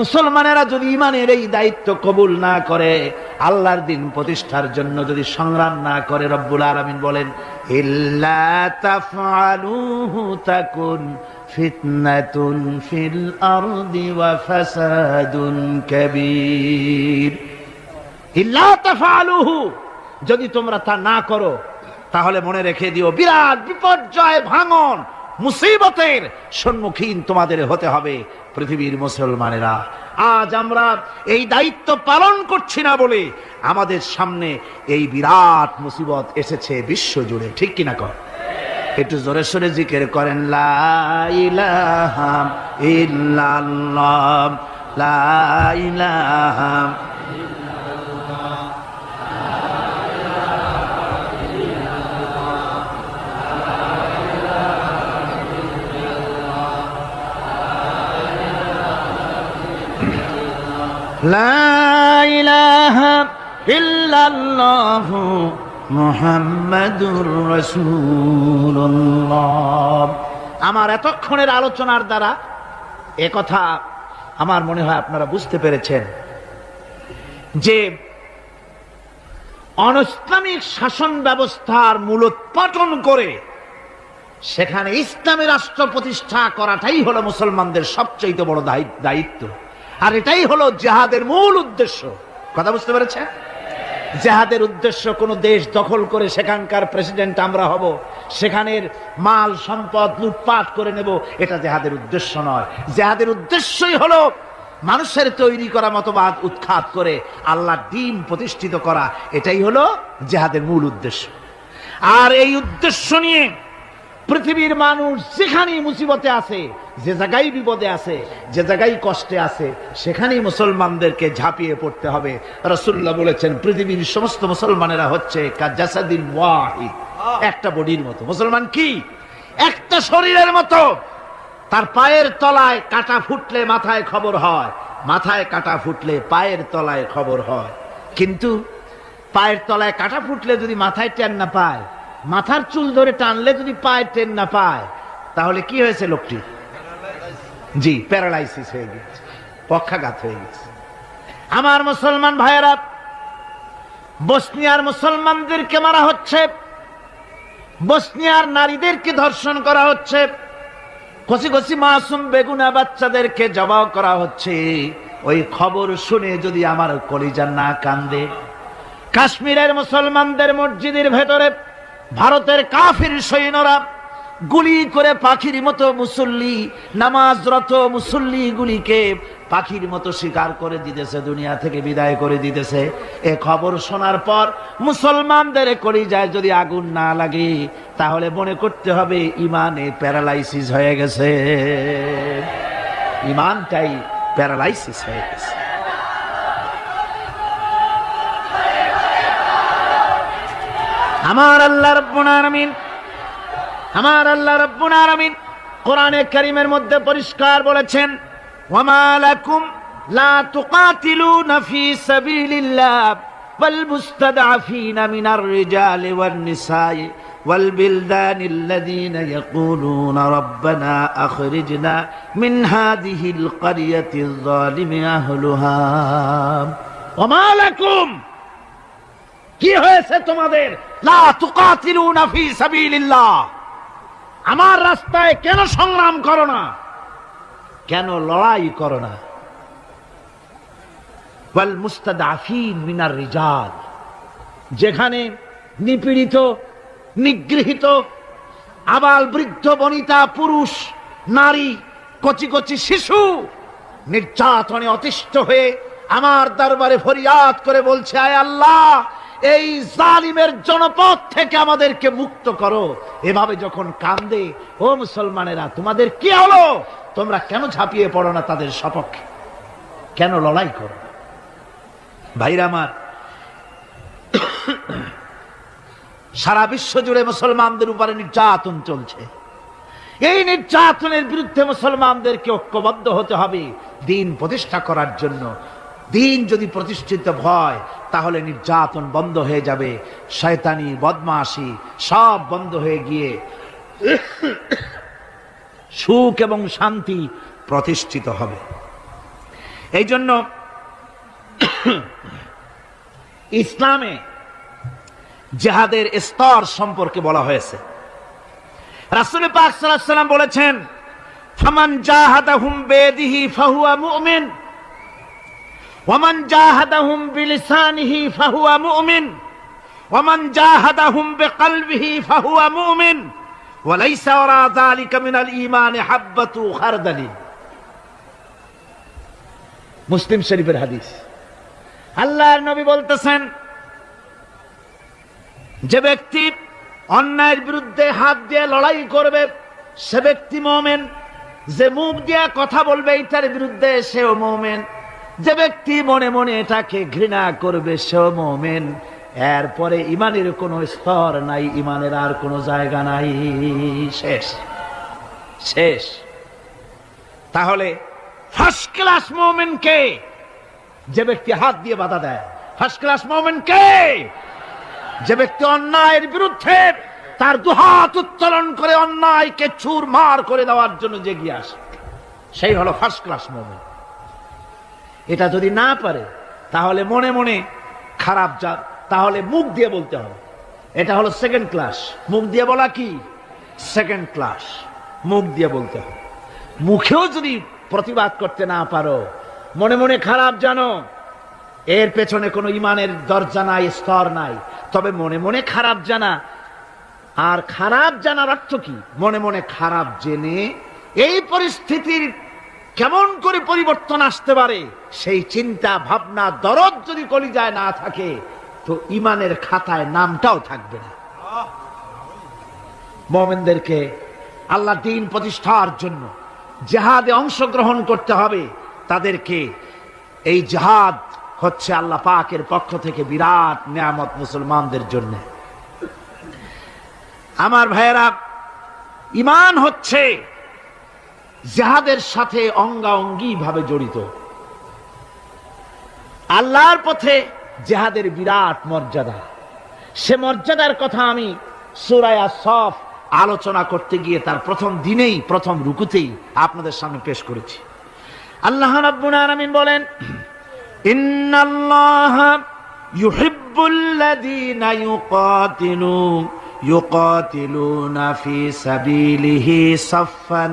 মুসলমানেরা যদি ঈমানের এই দায়িত্ব কবুল না করে, আল্লাহর দ্বীন প্রতিষ্ঠার জন্য যদি সংগ্রাম না করে, রব্বুল আলামিন বলেন, ইল্লা তাফআলুহু তাকুন ফিতনাতুন ফিল আরদি ওয়া ফাসাদুন কাবীর। ইল্লা তাফআলুহু, যদি তোমরা তা না করো তাহলে মনে রেখে দিও বিরাট বিপর্যয়, ভাঙন, মুসিবতের সম্মুখীন তোমাদের হতে হবে। পৃথিবীর মুসলমানেরা, আজ আমরা এই দায়িত্ব পালন করছি না বলে আমাদের সামনে এই বিরাট মুসিবত এসেছে বিশ্ব জুড়ে, ঠিক কিনা কর? একটু জোরে সোরে জিকির করেন, লা ইলাহা ইল্লাল্লাহ, লা ইলাহা। লা ইলাহা ইল্লাল্লাহ মুহাম্মাদুর রাসূলুল্লাহ। আমার এতক্ষণের আলোচনার দ্বারা একথা আমার মনে হয় আপনারা বুঝতে পেরেছেন যে অনৈসলামিক শাসন ব্যবস্থার মূলোৎপাটন করে সেখানে ইসলামী রাষ্ট্র প্রতিষ্ঠা করাটাই হলো মুসলমানদের সবচেয়ে বড় দায়িত্ব, আর এটাই হলো জিহাদের মূল উদ্দেশ্য। কথা বুঝতে পেরেছেন? জিহাদের উদ্দেশ্য কোন দেশ দখল করে সেখানকার প্রেসিডেন্ট আমরা হব, সেখানের মাল সম্পদ লুটপাট করে নেব, এটা জিহাদের উদ্দেশ্য নয়। জিহাদের উদ্দেশ্যই হলো মানুষের তৈরি করা মতবাদ উৎখাত করে আল্লাহর দ্বীন প্রতিষ্ঠিত করা, এটাই হলো জিহাদের মূল উদ্দেশ্য। আর এই উদ্দেশ্য নিয়ে পৃথিবীর মানুষ যেখানেই মুসিবতে আছে, যে জায়গায় বিপদে আছে, যে জায়গায় কষ্টে আছে, সেখানেই মুসলমানদেরকে ঝাঁপিয়ে পড়তে হবে। রাসূলুল্লাহ বলেছেন পৃথিবীর সমস্ত মুসলমানেরা হচ্ছে কাজাসাদিন ওয়াহিদ, একটা বডির মতো। মুসলমান কি? একটা শরীরের মতো। তার পায়ের তলায় কাঁটা ফুটলে মাথায় খবর হয়, মাথায় কাঁটা ফুটলে পায়ের তলায় খবর হয়। কিন্তু পায়ের তলায় কাঁটা ফুটলে যদি মাথায় টেন না পায়, মাথার চুল ধরে টানলে যদি পায়ে টেন না পায়, তাহলে কি হয়েছে লোকটি? জি, প্যারালাইসিস হয়ে গেছে, পক্ষাঘাত হয়ে গেছে। আমার মুসলমান ভাইয়েরা, বসনিয়ার মুসলমানদেরকে মারা হচ্ছে, বসনিয়ার নারীদেরকে ধর্ষণ করা হচ্ছে, কচি কচি মাসুম বেগুনা বাচ্চাদেরকে জবাই করা হচ্ছে। ওই খবর শুনে যদি আমার কলিজা না কান্দে, কাশ্মীরের মুসলমানদের মসজিদের ভেতরে ভারতের কাফির সৈন্যরা গুলি করে পাখির মতো মুসল্লি, নামাজরত মুসল্লি গুলিকে পাখির মতো শিকার করে দিতেছে, দুনিয়া থেকে বিদায় করে দিতেছে। এ খবর শোনার পর মুসলমানদের কলিজায় যদি আগুন না লাগে, তাহলে মনে করতে হবে ইমানে প্যারালাইসিস হয়ে গেছে, ইমানটাই প্যারালাইসিস হয়ে গেছে। আমার আল্লাহ রাব্বুল আলামিন, আমার আল্লাহ রাব্বুল আলামিন কোরআনে কারীমের মধ্যে পরিষ্কার বলেছেন, ওয়ামা লাকুম লা তুকাতিলুনা ফি সাবিলিল্লাহ ওয়াল মুস্তাদআফিনা মিনার রিজালি ওয়ান নিসাই ওয়াল বিলদানিল্লাযীনা ইয়াকুলুনা রাব্বানা আখরিজনা মিন হাযিহিল ক্বরিয়াতিয যালিমি আহলুহা। ওয়ামা লাকুম, কি হয়েছে তোমাদের? লা তুকাতিলুনা ফি সাবিলিল্লাহ, আমার রাস্তায় কেন সংগ্রাম করো না, কেন লড়াই করো না? ওয়াল মুস্তাদআফিন মিনার রিজাল, যেখানে নিপীড়িত, নিগৃহীত, আবাল বৃদ্ধ বনিতা, পুরুষ নারী, কচি কচি শিশু নির্যাতনে অতিষ্ঠ হয়ে আমার দরবারে ফরিয়াদ করে বলছে, আয় আল্লাহ, এই জালিমের জনপদ থেকে আমাদেরকে মুক্ত করো। এভাবে যখন কান্দে, ও মুসলমানেরা, তোমাদের কি হলো? তোমরা কেন ঝাঁপিয়ে পড়ো না তাদের সপক্ষে, কেন লড়াই করো? ভাইরা আমার, সারা বিশ্ব জুড়ে মুসলমানদের উপরে নির্যাতন চলছে। এই নির্যাতনের বিরুদ্ধে মুসলমানদেরকে ঐক্যবদ্ধ হতে হবে দ্বীন প্রতিষ্ঠা করার জন্য। দ্বীন যদি প্রতিষ্ঠিত হয়, তাহলে নির্যাতন বন্ধ হয়ে যাবে, শয়তানি বদমাশি সব বন্ধ হয়ে গিয়ে সুখ এবং শান্তি প্রতিষ্ঠিত হবে। এই জন্য ইসলামে জিহাদের স্তর সম্পর্কে বলা হয়েছে। রাসূল পাক সাল্লাল্লাহু আলাইহি ওয়াসাল্লাম বলেছেন, ফামান জাহাদাহুম বিয়াদিহি ফাহুয়া মুমিন ওয়ামান জাহাদাহুম বিলিসানিহি ফাহুয়া মুমিন ওয়ামান জাহাদাহুম বিকলবিহি ফাহুয়া মুমিন ওয়া লাইসা ওয়ারা যালিকা মিনাল ঈমানি হাব্বাতু খারদালিন। মুসলিম শরীফের হাদিস। আল্লাহর নবী বলতেছেন, যে ব্যক্তি অন্যায়ের বিরুদ্ধে হাত দিয়ে লড়াই করবে সে ব্যক্তি মুমিন, যে মুখ দিয়ে কথা বলবে এটার বিরুদ্ধে সেও মুমিন, যে ব্যক্তি মনে মনে এটাকে ঘৃণা করবে সেও মুমিন। এরপরে ইমানের কোনো স্তর নাই, ইমানের আর কোনো জায়গা নাই, শেষ শেষ। তাহলে ফার্স্ট ক্লাস মুমিন কে? যে ব্যক্তি হাত দিয়ে বাধা দেয়। ফার্স্ট ক্লাস মুমিন কে? যে ব্যক্তি অন্যায়ের বিরুদ্ধে তার দুহাত উত্তোলন করে অন্যায়কে চুরমার করে দেওয়ার জন্য এগিয়ে আসে, সেই হলো ফার্স্ট ক্লাস মুমিন। এটা যদি না পারে, তাহলে মনে মনে খারাপ, তাহলে মুখ দিয়ে বলতে হবে। এটা হলো সেকেন্ড ক্লাস। মুখ দিয়ে বলা কি? Second class. মুখ দিয়ে বলতে হবে। মুখেও যদি প্রতিবাদ করতে না পারো, মনে মনে খারাপ জানো, এর পেছনে কোনো ইমানের দরজা নাই, স্তর নাই। তবে মনে মনে খারাপ জানা, আর খারাপ জানার অর্থ কি? মনে মনে খারাপ জেনে এই পরিস্থিতির কেমন করে পরিবর্তন আসতে পারে সেই চিন্তা ভাবনা দরদ যদি কলিজায় না থাকে, তো ইমানের খাতায় নামটাও থাকবে না। মুমিনদেরকে আল্লাহ দ্বীন প্রতিষ্ঠার জন্য জিহাদে অংশগ্রহণ করতে হবে, তাদেরকে এই জিহাদ হচ্ছে আল্লাহ পাকের পক্ষ থেকে বিরাট নিয়ামত মুসলমানদের জন্য। আমার ভাইয়েরা, ঈমান হচ্ছে জিহাদের সাথে অঙ্গাঅঙ্গি ভাবে জড়িত। আল্লাহর পথে জিহাদের বিরাট মর্যাদা। সে মর্যাদার কথা আমি সূরা আস-সাফ আলোচনা করতে গিয়ে তার প্রথম দিনেই প্রথম রুকুতেই আপনাদের সামনে পেশ করেছি। আল্লাহ রাব্বুল আলামিন বলেন, ইন্নাল্লাহা ইউহিব্বুল্লাযীনা ইউকাতিলুনা ফি সাবিলিহি সাফফান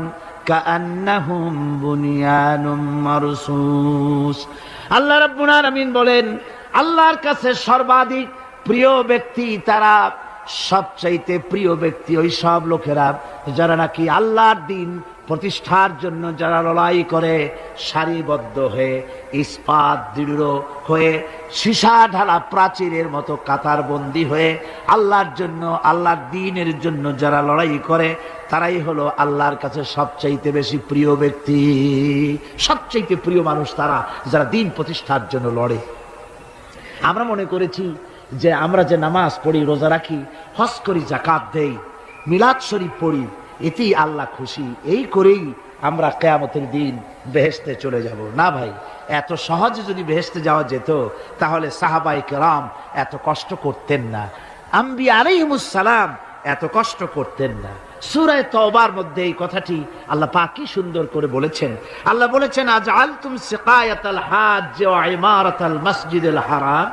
কাআন্নাহুম বুনিয়ানুম মারসুস। আল্লাহ রাব্বুল আলামিন বলেন, আল্লাহর কাছে সর্বাধিক প্রিয় ব্যক্তি তারা, সবচাইতে প্রিয় ব্যক্তি ওই সব লোকেরা যারা নাকি আল্লাহর দ্বীন প্রতিষ্ঠার জন্য যারা লড়াই করে সারিবদ্ধ হয়ে, ইস্পাত দৃঢ় হয়ে, সীসা ঢালা প্রাচীরের মতো কাতারবন্দী হয়ে আল্লাহর জন্য, আল্লাহর দ্বীনের জন্য যারা লড়াই করে, তারাই হলো আল্লাহর কাছে সবচাইতে বেশি প্রিয় ব্যক্তি। সবচাইতে প্রিয় মানুষ তারা যারা দ্বীন প্রতিষ্ঠার জন্য লড়ে। আমরা মনে করেছি যে আমরা যে নামাজ পড়ি, রোজা রাখি, হজ করি, যাকাত দেই, মিলাদ শরীফ পড়ি, এতেই আল্লাহ খুশি, এই করেই আমরা কিয়ামতের দিন বেহেশতে চলে যাব। না ভাই, এত সহজে যদি বেহেশতে যাওয়া যেত তাহলে সাহাবায়ে কেরাম এত কষ্ট করতেন না, আম্বিয়া আলাইহিমুস সালাম এত কষ্ট করতেন না। সূরা তাওবার মধ্যে এই কথাটি আল্লাহ পাক কি সুন্দর করে বলেছেন। আল্লাহ বলেছেন, আজআলতুম সিকায়াতাল হাজ্জ ওয়া ইমারাতাল মাসজিদিল হারাম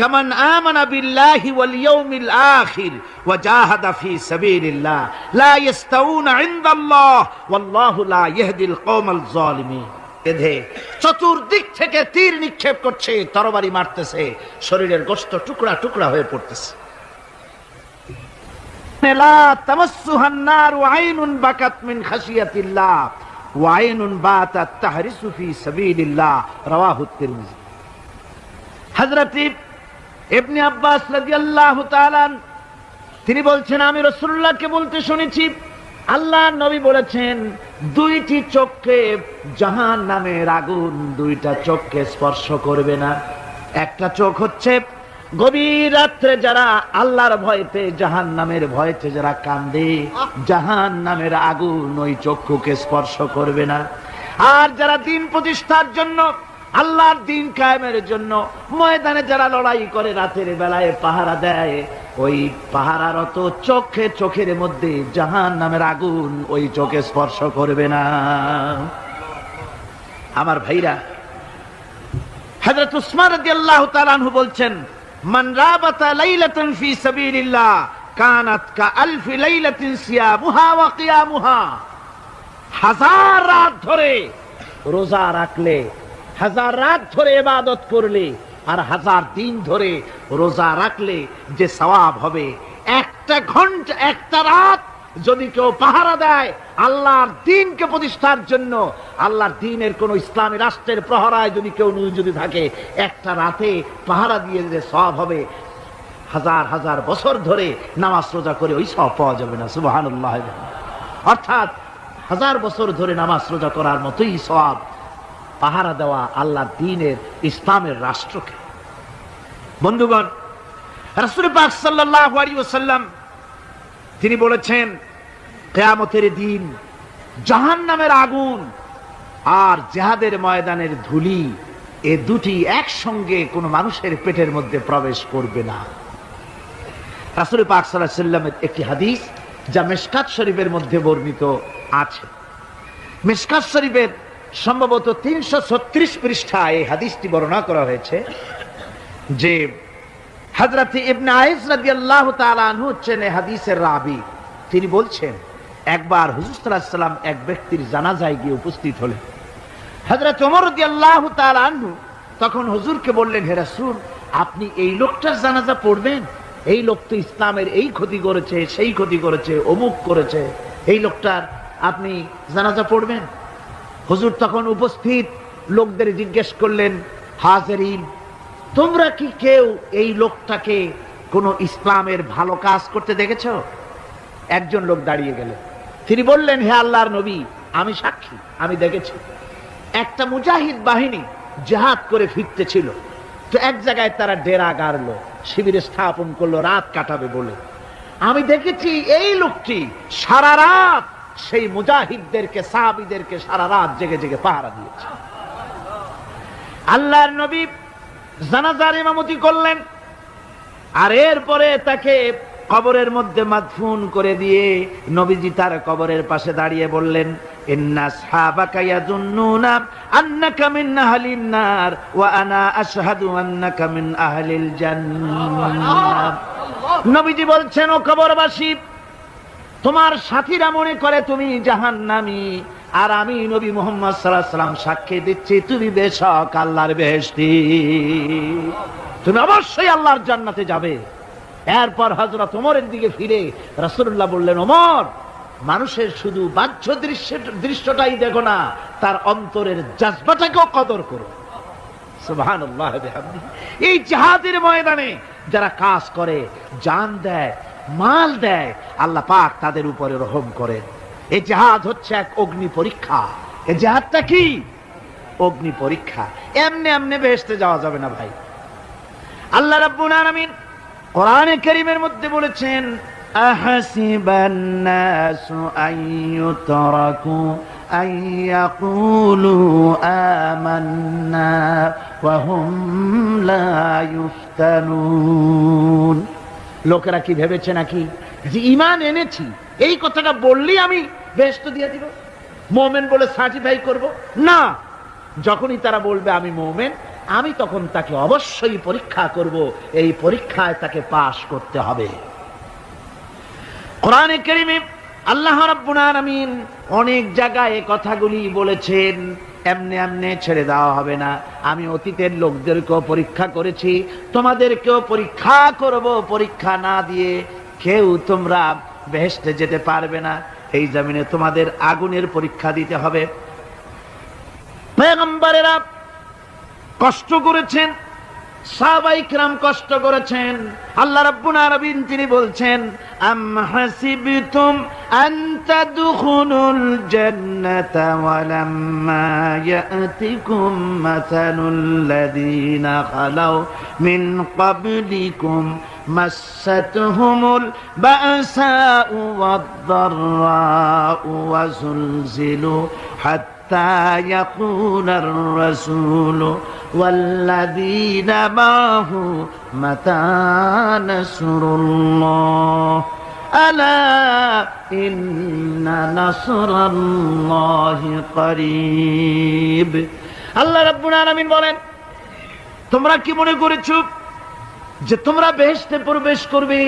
কামান আমানা বিল্লাহি ওয়াল ইয়াউমিল আখির ওয়া জাহাদা ফি সাবিলিল্লাহ লা ইস্তাউনা ইনদাল্লাহ ওয়াল্লাহু লা ইয়াহদিল কওমাল যালিমিন। এধে চতুর্দিক থেকে তীর নিক্ষেপ করছে, তরবারি মারতেছে, শরীরের গোশত টুকরা টুকরা হয়ে পড়তেছে। লা তামাসসুহান নার ওয়া আইনুন বাকাত মিন খাশিয়াতিল্লাহ ওয়া আইনুন বাতাত তাহরিসু ফি সাবিলিল্লাহ, রাওয়াহু তিরমিজি। হযরত ইবনে আব্বাস রাদিয়াল্লাহু তাআলা তিনি বলছেন, আমি রাসূলুল্লাহকে বলতে শুনেছি, আল্লাহর নবী বলেছেন, দুইটি চোখকে জাহান্নামের আগুন দুইটা চোখকে স্পর্শ করবে না। একটা চোখ হচ্ছে গভীর রাত্রে যারা আল্লাহর ভয়তে, জাহান্নামের ভয়তে যারা কান্দে, জাহান্নামের আগুন ওই চক্ষুকে স্পর্শ করবে না। আর যারা দ্বীন প্রতিষ্ঠার জন্য, আল্লাহর দ্বীন কায়েমের জন্য ময়দানে যারা লড়াই করে, রাতের বেলায় পাহারা দেয়, ওই পাহারারত চোখে, চোখের মধ্যে জাহান্নামের আগুন ওই চোখে স্পর্শ করবে না। আমার ভাইরা, হযরত উসমান রাদিয়াল্লাহু তাআলা আনহু বলছেন, মান রাবাতা লাইলাতান ফি সাবিলিল্লাহ কানাত কাআলফি লাইলাতিন সিয়ামুহা ওয়া কিয়ামুহা। হাজার রাত ধরে রোজা রাখলে, হাজার রাত ধরে ইবাদত করলে, আর হাজার দিন ধরে রোজা রাখলে যে সওয়াব হবে, একটা ঘন্টা, একটা রাত যদি কেউ পাহারা দেয় আল্লাহর দ্বীনকে প্রতিষ্ঠার জন্য, আল্লাহর দ্বীনের কোন ইসলামী রাষ্ট্রের প্রহরায় যদি কেউ নিয়োজিত থাকে, একটা রাতে পাহারা দিয়ে যে সওয়াব হবে, হাজার হাজার বছর ধরে নামাজ রোজা করে ওই সওয়াব পাওয়া যাবে না। সুবহানাল্লাহ। অর্থাৎ হাজার বছর ধরে নামাজ রোজা করার মতোই সওয়াব পাহারা দেওয়া আল্লাহর দ্বীনের, ইসলামের রাষ্ট্রকে। বন্ধুগণ, রাসূল পাক সাল্লাল্লাহু আলাইহি ওয়াসাল্লাম তিনি বলেছেন, কিয়ামতের দিন জাহান্নামের আগুন আর জিহাদের ময়দানের ধুলি, এ দুটি একসঙ্গে কোন মানুষের পেটের মধ্যে প্রবেশ করবে না। রাসূল পাক সাল্লাল্লাহু আলাইহি ওয়াসাল্লামের একটি হাদিস যা মিশকাত শরীফের মধ্যে বর্ণিত আছে। মিশকাত শরীফের সম্ভবত 336 পৃষ্ঠায় এই হাদিসটি বর্ণনা করা হয়েছে যে হযরত ইবনে আইস রাদিয়াল্লাহু তাআলা আনহু হচ্ছেন এই হাদিসের রাবী। তিনি বলছেন, একবার হুজুর সাল্লাল্লাহু আলাইহি ওয়াসাল্লাম এক ব্যক্তির জানাজায় গিয়ে উপস্থিত হলেন। হযরত ওমর রাদিয়াল্লাহু তাআলা আনহু তখন হুজুরকে বললেন, হে রাসূল, আপনি এই লোকটার জানাজা পড়বেন? এই লোক তো ইসলামের এই ক্ষতি করেছে, সেই ক্ষতি করেছে, অমুক করেছে, এই লোকটার আপনি জানাজা পড়বেন? হুজুর তখন উপস্থিত লোকদের জিজ্ঞেস করলেন, হাজিরিন, তোমরা কি কেউ এই লোকটাকে কোন ইসলামের ভালো কাজ করতে দেখেছো? একজন লোক দাঁড়িয়ে গেলেন, তিনি বললেন, হে আল্লাহর নবী, আমি সাক্ষী, আমি দেখেছি একটা মুজাহিদ বাহিনী জিহাদ করে ফিরতেছিল, তো এক জায়গায় তারা ডেরা গাড়লো, শিবিরে স্থাপন করলো রাত কাটাবে বলে। আমি দেখেছি এই লোকটি সারা রাত সেই মুজাহিদদেরকে, সাহাবীদেরকে সারা রাত জেগে জেগে পাহারা দিয়েছে। আল্লাহর নবী জানাজার ইমামতি করলেন, আর এরপরে তাকে কবরের মধ্যে মাদফুন করে দিয়ে নবীজি তার কবরের পাশে দাঁড়িয়ে বললেন, ইন্না আসহাবাকা ইয়াযুন্নুনা আন্নাকা মিন আহলিন নার ওয়া আনা আশহাদু আন্নাকা মিন আহলিল জান্নাহ। নবীজি বলছেন, ও কবরবাসী, তোমার সাথীরা মনে করে তুমি জাহান্নামী, আর আমি নবী মুহাম্মদ সাল্লাল্লাহু আলাইহি ওয়াসাল্লাম সাক্ষী দিচ্ছি তুমি বেশক আল্লাহর বেহেশতি, তুমি অবশ্যই আল্লাহর জান্নাতে যাবে। এরপর হযরত ওমরের দিকে ফিরে রাসূলুল্লাহ বললেন, ওমর, মানুষের শুধু বাহ্য দৃশ্যটাই দেখো না, তার অন্তরের জজবাটাকেও কদর করো। সুবহানাল্লাহ বিহামদিহি। এই জিহাদের ময়দানে যারা কাজ করে, জান দেয়, মাল দেয়, আল্লাহ পাক তাদের উপরে রহম করেন। এই জিহাদ হচ্ছে এক অগ্নি পরীক্ষা। এই জিহাদটা কি? অগ্নি পরীক্ষা। এমনি এমনি বেহেশতে যাওয়া যাবে না ভাই। আল্লাহ রাব্বুল আলামিন কোরআনে কারীমের মধ্যে বলেছেন, আহাসিবান নাসু আইয়ুতরাকু আইয়াকুলু আমান্না ওয়া হুম লা ইফতানুন। লোকেরা কি ভেবেছে নাকি যে ঈমান এনেছি এই কথাটা বললেই আমি বেহেশত দিয়ে দিব, মুমিন বলে সার্টিফাই করব? না, যখনই তারা বলবে আমি মুমিন, আমি তখন তাকে অবশ্যই পরীক্ষা করব, এই পরীক্ষায় তাকে পাশ করতে হবে। কোরআনে কারীমে আল্লাহ রাব্বুল আলামিন অনেক জায়গায় এই কথাগুলি বলেছেন। এমনি এমনি ছেড়ে দেওয়া হবে না। আমি অতীতের লোকদেরকেও পরীক্ষা করেছি, তোমাদেরকেও পরীক্ষা করব। পরীক্ষা না দিয়ে কেউ তোমরা বেহেশতে যেতে পারবে না। এই জমিনে তোমাদের আগুনের পরীক্ষা দিতে হবে। পয়গম্বরেরা কষ্ট করেছেন, সাহাবায়ে কিরাম কষ্ট করেছেন। আল্লাহ রাব্বুল আলামিন তিনি বলছেন, আম হাসিবতুম আন তাদখুলুল জান্নাতা ওয়া লাম্মা ইয়াতিকুম মাসালুল লাযীনা খালাউ মিন ক্বাবলিকুম মাসাতহুমুল বাসাউ ওয়াদ-দাররাউ ওয়া যুলজিলু হাত্তা ইয়াকুলার রাসূলু والذين معه متى نصر الله ألا إن نصر الله قريب। আল্লাহ রাব্বুল আলামিন বলেন, তোমরা কি মনে করেছো যে তোমরা বেহেশতে প্রবেশ করবে,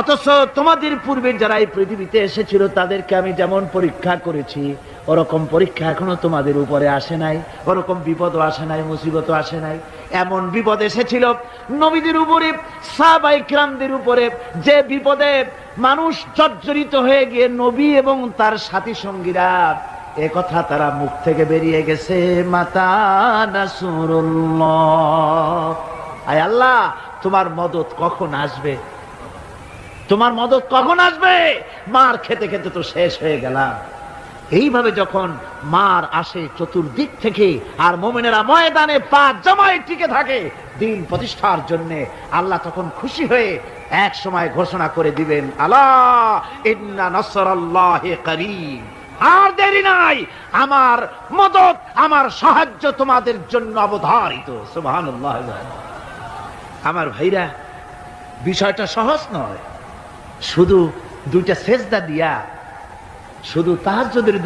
অথচ তোমাদের পূর্বে যারা এই পৃথিবীতে এসেছিল তাদেরকে আমি যেমন পরীক্ষা করেছি, ওরকম পরীক্ষা এখনো তোমাদের উপরে আসে নাই, ওরকম বিপদও আসে নাই, মুসিবতও আসে নাই। এমন বিপদ এসেছিল নবীদের উপরে, সাহাবায়ে কিরামদের উপরে, যে বিপদে মানুষ জর্জরিত হয়ে গিয়ে নবী এবং তার সাথী সঙ্গীরা এ কথা তারা মুখ থেকে বেরিয়ে গেছে, মাতা নাসরুল্লাহ, আয় আল্লাহ তোমার মদত কখন আসবে, তোমার মদত কখন আসবে? মার খেতে খেতে তো শেষ হয়ে গেলাম। এইভাবে যখন মার আসে চতুর্দিক থেকে, আর মুমিনেরা ময়দানে পা জমায়ে টিকে থাকে দিন প্রতিষ্ঠার জন্য, আল্লাহ তখন খুশি হয়ে এক সময় ঘোষণা করে দিবেন, আলা ইন্না নাসরাল্লাহি করিব, আর দেরি নাই, আমার মদত, আমার সাহায্য তোমাদের জন্য অবধারিত। সুবহানাল্লাহ। আমার ভাইরা, বিষয়টা সহজ নয়। শুধু দুইটা সেজদা দিয়া, শুধু তাহাজ্জুদের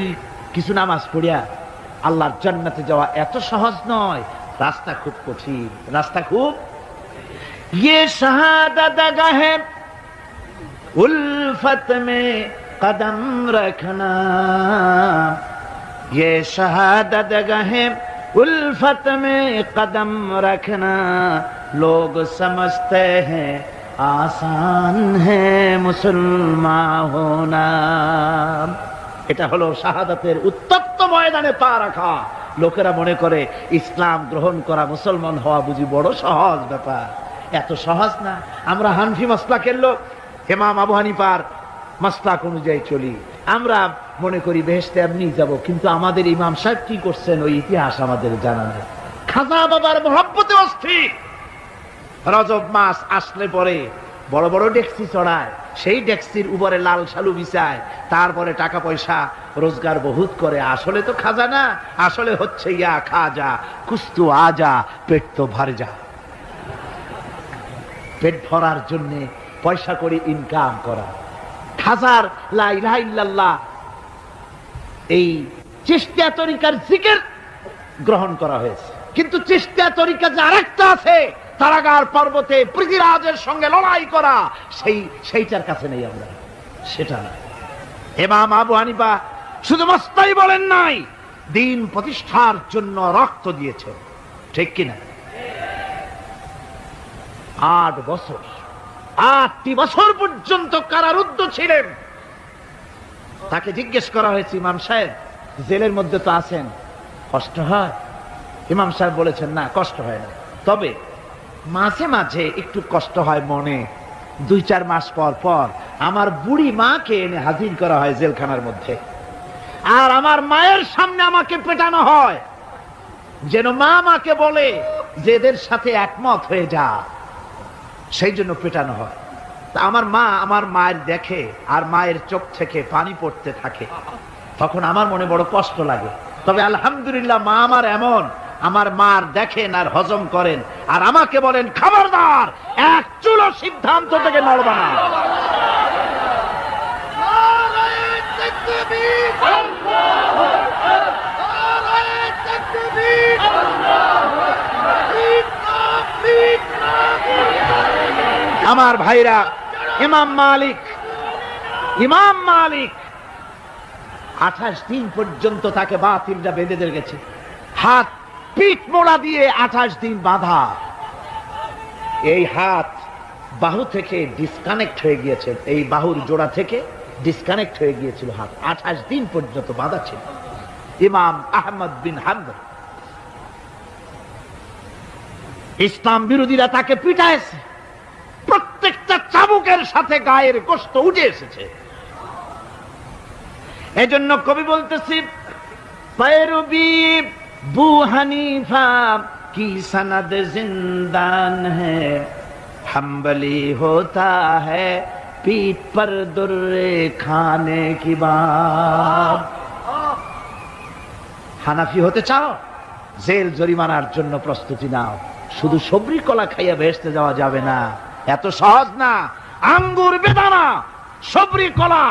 কিছু নামাজ পড়িয়া আল্লাহর জান্নাতে যাওয়া এত সহজ নয়। রাস্তা খুব কঠিন, রাস্তা খুব। ये शहादत गाहे उल्फत में कदम रखना, ये शहादत गाहे उल्फत में कदम रखना, लोग समझते हैं आसान है मुसलमान होना। এটা হলো শাহাদাতের উত্তপ্ত ময়দানে পা রাখা। লোকেরা মনে করে ইসলাম গ্রহণ করা, মুসলমান হওয়া বুঝি বড় সহজ ব্যাপার। এত সহজ না। আমরা হানফি মাসলাকের লোক, ইমাম আবু হানিফার মাসলাক অনুযায়ী চলি। আমরা মনে করি বেহেশতে এমনি যাব, কিন্তু আমাদের ইমাম সাহেব কি করছেন ওই ইতিহাস আমাদের জানা নেই। খাজা বাবার মহব্বতে অস্থির। রজব মাস আসলে পরে বড় বড় ডেকসি চড়ায়, সেই ডেকসির উপরে লাল শালু বিছায়, তারপরে টাকা পয়সা রোজগার বহুত করে। আসলে তো খাজা না, আসলে হচ্ছে ইয়া খাজা কুস্তু আজা, পেট তো ভর যা। পেট ভরার জন্য পয়সা করে ইনকাম করা। খাজার লা ইলাহা ইল্লাল্লাহ এই চিশতিয়া তরিকার জিকির গ্রহণ করা হয়েছে, কিন্তু চিশতিয়া তরিকা যে আরেকটা আছে, তারাগার পর্বতে পৃথিবীরাজের সঙ্গে লড়াই করা, সেইটার কাছে নেই আমরা, সেটা না। ইমাম আবু হানিফা শুধু মস্তাই বলেন নাই, দিন প্রতিষ্ঠার জন্য রক্ত দিয়েছে, ঠিক কিনা? 8 বছর, 8টি বছর পর্যন্ত কারারুদ্ধ ছিলেন। তাকে জিজ্ঞেস করা হয়েছে, ইমাম সাহেব জেলের মধ্যে তো আছেন, কষ্ট হয়? ইমাম সাহেব বলেছেন, না কষ্ট হয় না, তবে মাঝে মাঝে একটু কষ্ট হয় মনে। 2-4 মাস পর পর আমার বুড়ি মাকে এনে হাজির করা হয় জেলখানার মধ্যে, আর আমার মায়ের সামনে আমাকে পেটানো হয়, যেন মা মাকে বলে যে এদের সাথে একমত হয়ে যা, সেই জন্য পেটানো হয়। তা আমার মা আমার মায়ের দেখে, আর মায়ের চোখ থেকে পানি পড়তে থাকে, তখন আমার মনে বড় কষ্ট লাগে। তবে আলহামদুলিল্লাহ মা আমার এমন, আমার মার দেখেন আর হজম করেন, আর আমাকে বলেন খবরদার এক চুলো সিদ্ধান্ত থেকে নড়বা না। আমার ভাইরা, ইমাম মালিক 28 দিন পর্যন্ত তাকে বাতিলরা বেঁধে দিয়ে গেছে, হাত পিঠ মোড়া দিয়ে 28 দিন বাঁধা। এই হাত বাহু থেকে ডিসকানেক্ট হয়ে গিয়েছে, এই বাহুর জোড়া থেকে ডিসকানেক্ট হয়ে গিয়েছিল হাত, 28 দিন পর্যন্ত বাঁধা ছিল। ইমাম আহমদ বিন হাম্বল, ইসলাম বিরোধীরা তাকে পিটাইছে, প্রত্যেকটা চাবুকের সাথে গায়ের গোশত উঠে এসেছে। এজন্য কবি বলতেছি, पैरवी बू हनीफा की सनद जिंदान है, हम्बली होता है पीठ पर दुर्रे खाने की बात। হানাফি হতে চাও, জেল জরিমানার জন্য প্রস্তুতি নাও। শুধু সবরি কলা খাইয়া ভেস্তে যাওয়া যাবে না, এত সহজ না। আঙ্গুর বেদানা, সবরি কলা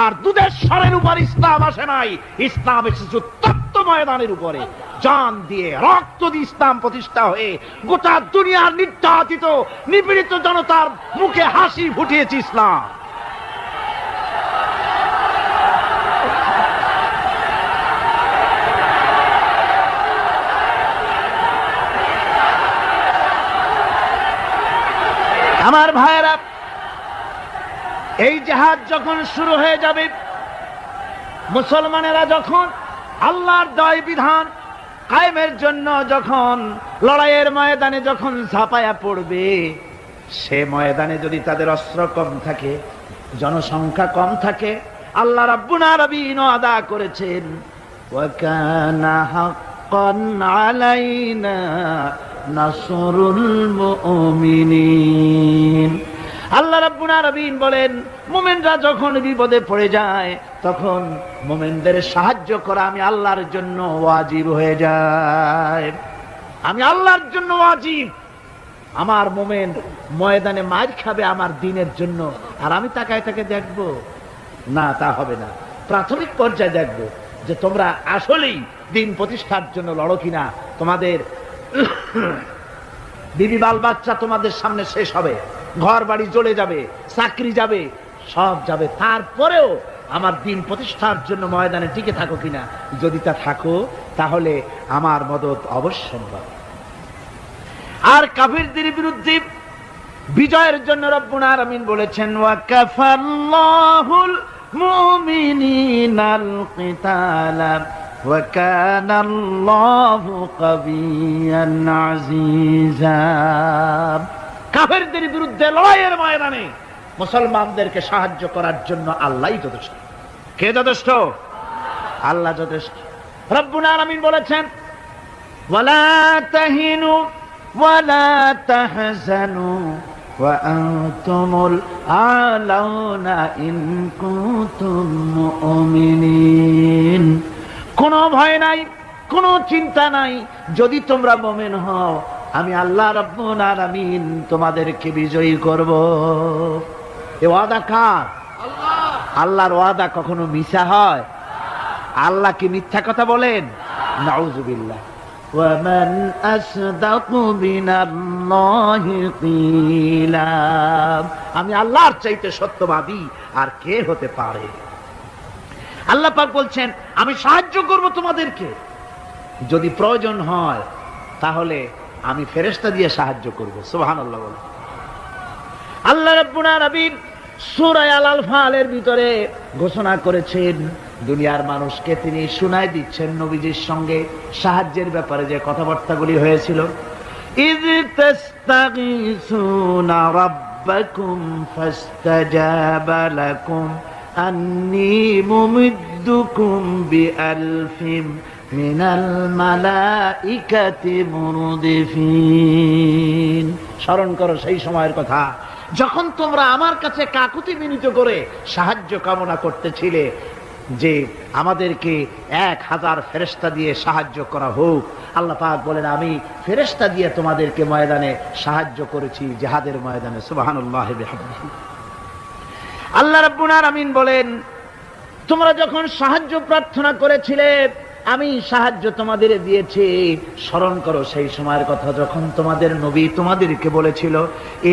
আর দুধের স্বরের উপর ইসলাম আসে নাই, ইসলাম এসেছে তপ্ত ময়দানের উপরে। জান দিয়ে রক্ত দিয়ে ইসলাম প্রতিষ্ঠা হয়ে গোটা দুনিয়ার নির্যাতিত নিপীড়িত জনতার মুখে হাসি ফুটিয়েছে ইসলাম। আমার ভাইয়েরা, এই জিহাদ যখন শুরু হয়ে যাবে, মুসলমানেরা যখন আল্লাহর দয় বিধান কায়েমের জন্য যখন লড়াইয়ের ময়দানে যখন ঝাঁপায়া পড়বে, সে ময়দানে যদি তাদের অস্ত্র কম থাকে, জনসংখ্যা কম থাকে, আল্লাহ রাব্বুল আলামিন আদা করেছেন ওয়া কানা হাক্কান আলাইনা নাসরুল মুমিনিন। আল্লাহ রাব্বুল আলামিন বলেন, মুমিনরা যখন বিপদে পড়ে যায় তখন মুমিনদের সাহায্য করা আমি আল্লাহর জন্য ওয়াজিব হয়ে যায়। আমি আল্লাহর জন্য ওয়াজিব। আমার মুমিন ময়দানে মার খাবে আমার দ্বীনের জন্য, আর আমি তাকায় তাকে দেখবো না, তা হবে না। প্রাথমিক পর্যায়ে দেখবো যে তোমরা আসলেই দ্বীন প্রতিষ্ঠার জন্য লড়ো কিনা। তোমাদের বিবি বাল বাচ্চা তোমাদের সামনে শেষ হবে, ঘর বাড়ি চলে যাবে, চাকরি যাবে, সব যাবে, তারপরেও আমার দ্বীন প্রতিষ্ঠার জন্য ময়দানে টিকে থাকো কিনা। যদি তা থাকো তাহলে আমার মদত অবশ্যম্ভব। আর কাফিরদের বিরুদ্ধে বিজয়ের জন্য রব্বুল আলামিন বলেছেন ওয়া কাফাল্লাহুল মুমিনিনাল কিতালা ওয়া কানাল্লাহু কাবিয়ান আজিজা। কাফেরদের বিরুদ্ধে লড়াইয়ের ময়দানে মুসলমানদেরকে সাহায্য করার জন্য আল্লাহই যথেষ্ট। কে যথেষ্ট? আল্লাহ যথেষ্ট। রব্বুল আলামিন বলেছেন, ওয়ালা তাহিনু ওয়ালা তাহজানু ওয়া আনতুমুল আলাউনা ইন কুনতুম মুমিনিন। কোনো ভয় নাই, কোনো চিন্তা নাই, যদি তোমরা মুমিন হও আমি আল্লাহ রব্বুল আলামিন তোমাদেরকে বিজয়ী করব। এ ওয়াদা কার? আল্লাহর ওয়াদা কখনো মিথ্যা হয়? আল্লাহ কি মিথ্যা কথা বলেন? নাউযুবিল্লাহ। ওয়ামান আসদাকু বিনাল্লাহি কিলা। আমি আল্লাহর চাইতে সত্যবাদী আর কে হতে পারে? আল্লাহ পাক বলছেন আমি সাহায্য করব তোমাদেরকে, যদি প্রয়োজন হয় তাহলে আমি ফেরেশতা দিয়ে সাহায্য করব। সুবহানাল্লাহ বলেন। আল্লাহ রাব্বুল আলামিন সূরা আল-আনফালের ভিতরে ঘোষণা করেছেন, দুনিয়ার মানুষকে তিনি শুনায় দিচ্ছেন নবীজির সঙ্গে সাহায্যের ব্যাপারে যে কথাবার্তাগুলি হয়েছিল। ইয তাস্তাগীসুনা রাব্বাকুম ফাস্তাজাবা লাকুম আন্নী মুমিদ্দুকুম বিআলফিম মিনাল মালাইকাতি মুরদিফিন। স্মরণ করো সেই সময়ের কথা যখন তোমরা আমার কাছে কাকুতি বিনীত করে সাহায্য কামনা করতেছিলে যে আমাদেরকে 1000 ফেরেশতা দিয়ে সাহায্য করা হোক। আল্লাহ পাক বলেন আমি ফেরেশতা দিয়ে তোমাদেরকে ময়দানে সাহায্য করেছি, জিহাদের ময়দানে। সুবহানাল্লাহি বিহামদিহি। আল্লাহ রাব্বুল আলামিন বলেন তোমরা যখন সাহায্য প্রার্থনা করেছিলে আমি সাহায্য তোমাদের দিয়েছি। স্মরণ করো সেই সময়ের কথা যখন তোমাদের নবী তোমাদেরকে বলেছিল,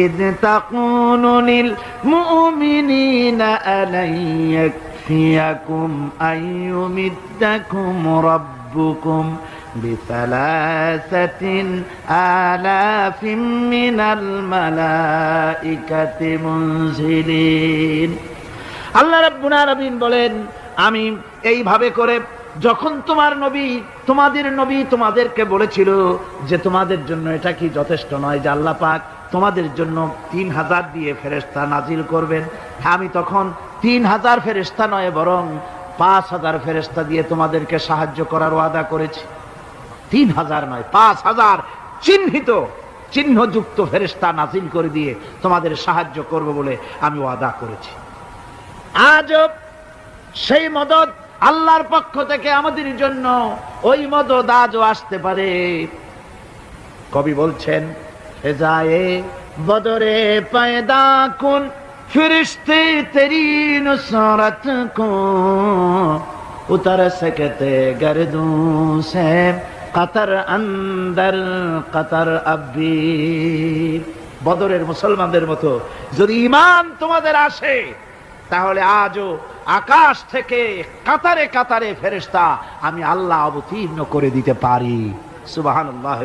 ইদ তাকুনু লিল মুমিনিনা আলাইয়াকফিয়াকুম আইয়ুমিদ্দাকুম রাব্বুকুম বিসালাসাতিন আলাফিম মিনাল মালাইকাতি মুনজিলিন। আল্লাহ রাব্বুল আলামিন বলেন আমি এইভাবে করে যখন তোমাদের নবী তোমাদেরকে বলেছিল যে তোমাদের জন্য এটা কি যথেষ্ট নয় যে আল্লাহ পাক তোমাদের জন্য 3000 দিয়ে ফেরেশতা নাজিল করবেন, আমি তখন 3000 ফেরেশতা নয় বরং 5000 ফেরেশতা দিয়ে তোমাদেরকে সাহায্য করার ওয়াদা করেছি। 3000 নয় 5000 চিহ্নযুক্ত ফেরেশতা নাজিল করে দিয়ে তোমাদের সাহায্য করব বলে আমি ওয়াদা করেছি। আজও সেই মদদ আল্লাহর পক্ষ থেকে আমাদের জন্য ওই মদদ আজও আসতে পারে। কবি বলছেন ফেজায়ে বদরে পয়দা কুন ফিরিশতে তেরি নুসরত কো উতর সকতে গর্দু সে কতর অন্দর কতর আবি। বদরের মুসলমানদের মতো যদি ঈমান তোমাদের আসে তাহলে আজও আকাশ থেকে কাতারে কাতারে ফেরেশতা আমি আল্লাহ অবতীর্ণ করে দিতে পারি। সুবহানাল্লাহ।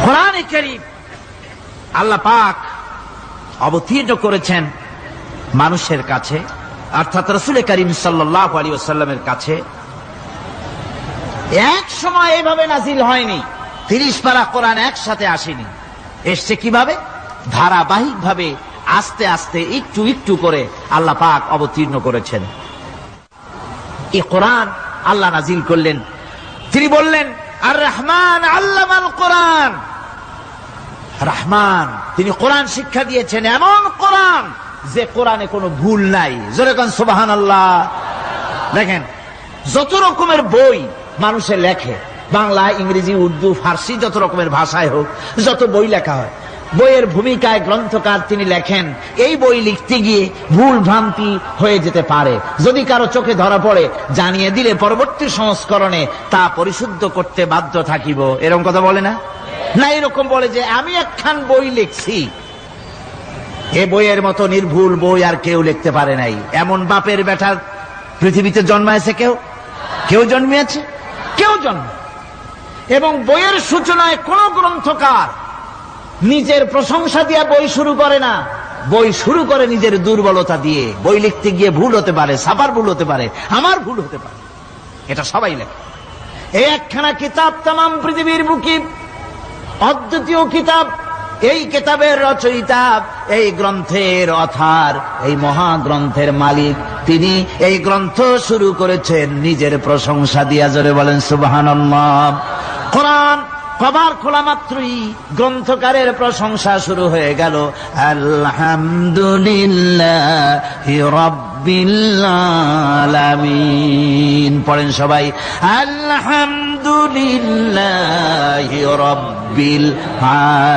কোরআনে কারীম আল্লাহ পাক অবতীর্ণ করেছেন মানুষের কাছে, অর্থাৎ রাসূল করিম সাল্লাল্লাহু আলাইহি ওয়াসাল্লামের কাছে। এক সময় এভাবে নাজিল হয়নি, 30 পারা কোরআন একসাথে আসেনি। এসছে কিভাবে? ধারাবাহিকভাবে আস্তে আস্তে একটু একটু করে আল্লাহ পাক অবতীর্ণ করেছেন। এই কোরআন আল্লাহ নাজিল করলেন। তিনি বললেন আর রহমান আল্লামাল কোরআন। রহমান তিনি কোরআন শিক্ষা দিয়েছেন, এমন কোরআন যে কোরআনে কোনো ভুল নাই। জোরে কোন সুবহানাল্লাহ। দেখেন যত রকমের বই মানুষে লেখে, বাংলা, ইংরেজি, উর্দু, ফার্সি, যত রকমের ভাষায় হোক যত বই লেখা হয়, বইয়ের ভূমিকায় গ্রন্থকার তিনি লেখেন এই বই লিখতে গিয়ে ভুল ভ্রান্তি হয়ে যেতে পারে, যদি কারো চোখে ধরা পড়ে জানিয়ে দিলে পরবর্তী সংস্করণে তা পরিশুদ্ধ করতে বাধ্য থাকিব। এরকম কথা বলে না? না, এরকম বলে যে আমি একখান বই লিখছি, এ বইয়ের মতো নির্ভুল বই আর কেউ লিখতে পারে নাই। এমন বাপের বেটার পৃথিবীতে জন্মাইছে কেউ জন্মিয়েছে? কেউ জন্ম। এবং বইয়ের সূচনায় কোন গ্রন্থকার নিজের প্রশংসা দিয়ে বই শুরু করে না, বই শুরু করে নিজের দুর্বলতা দিয়ে। বই লিখতে গিয়ে ভুল হতে পারে, ছাপার ভুল হতে পারে, আমার ভুল হতে পারে, এটা সবাই লেখে। এই একখানা কিতাব তামাম পৃথিবীর বুকে অদ্বিতীয় কিতাব। এই কিতাবের রচয়িতা, এই গ্রন্থের অথার, এই মহাগ্রন্থের মালিক, তিনি এই গ্রন্থ শুরু করেছেন নিজের প্রশংসা দিয়া। জোরে বলেন সুবহানাল্লাহ। কোরআন কবার খোলা মাত্রই গ্রন্থকারের প্রশংসা শুরু হয়ে গেল। আলহামদুলিল্লাহি রাব্বিল আলামিন। পড়েন সবাই, আলহামদুলিল্লাহি রাব্বিল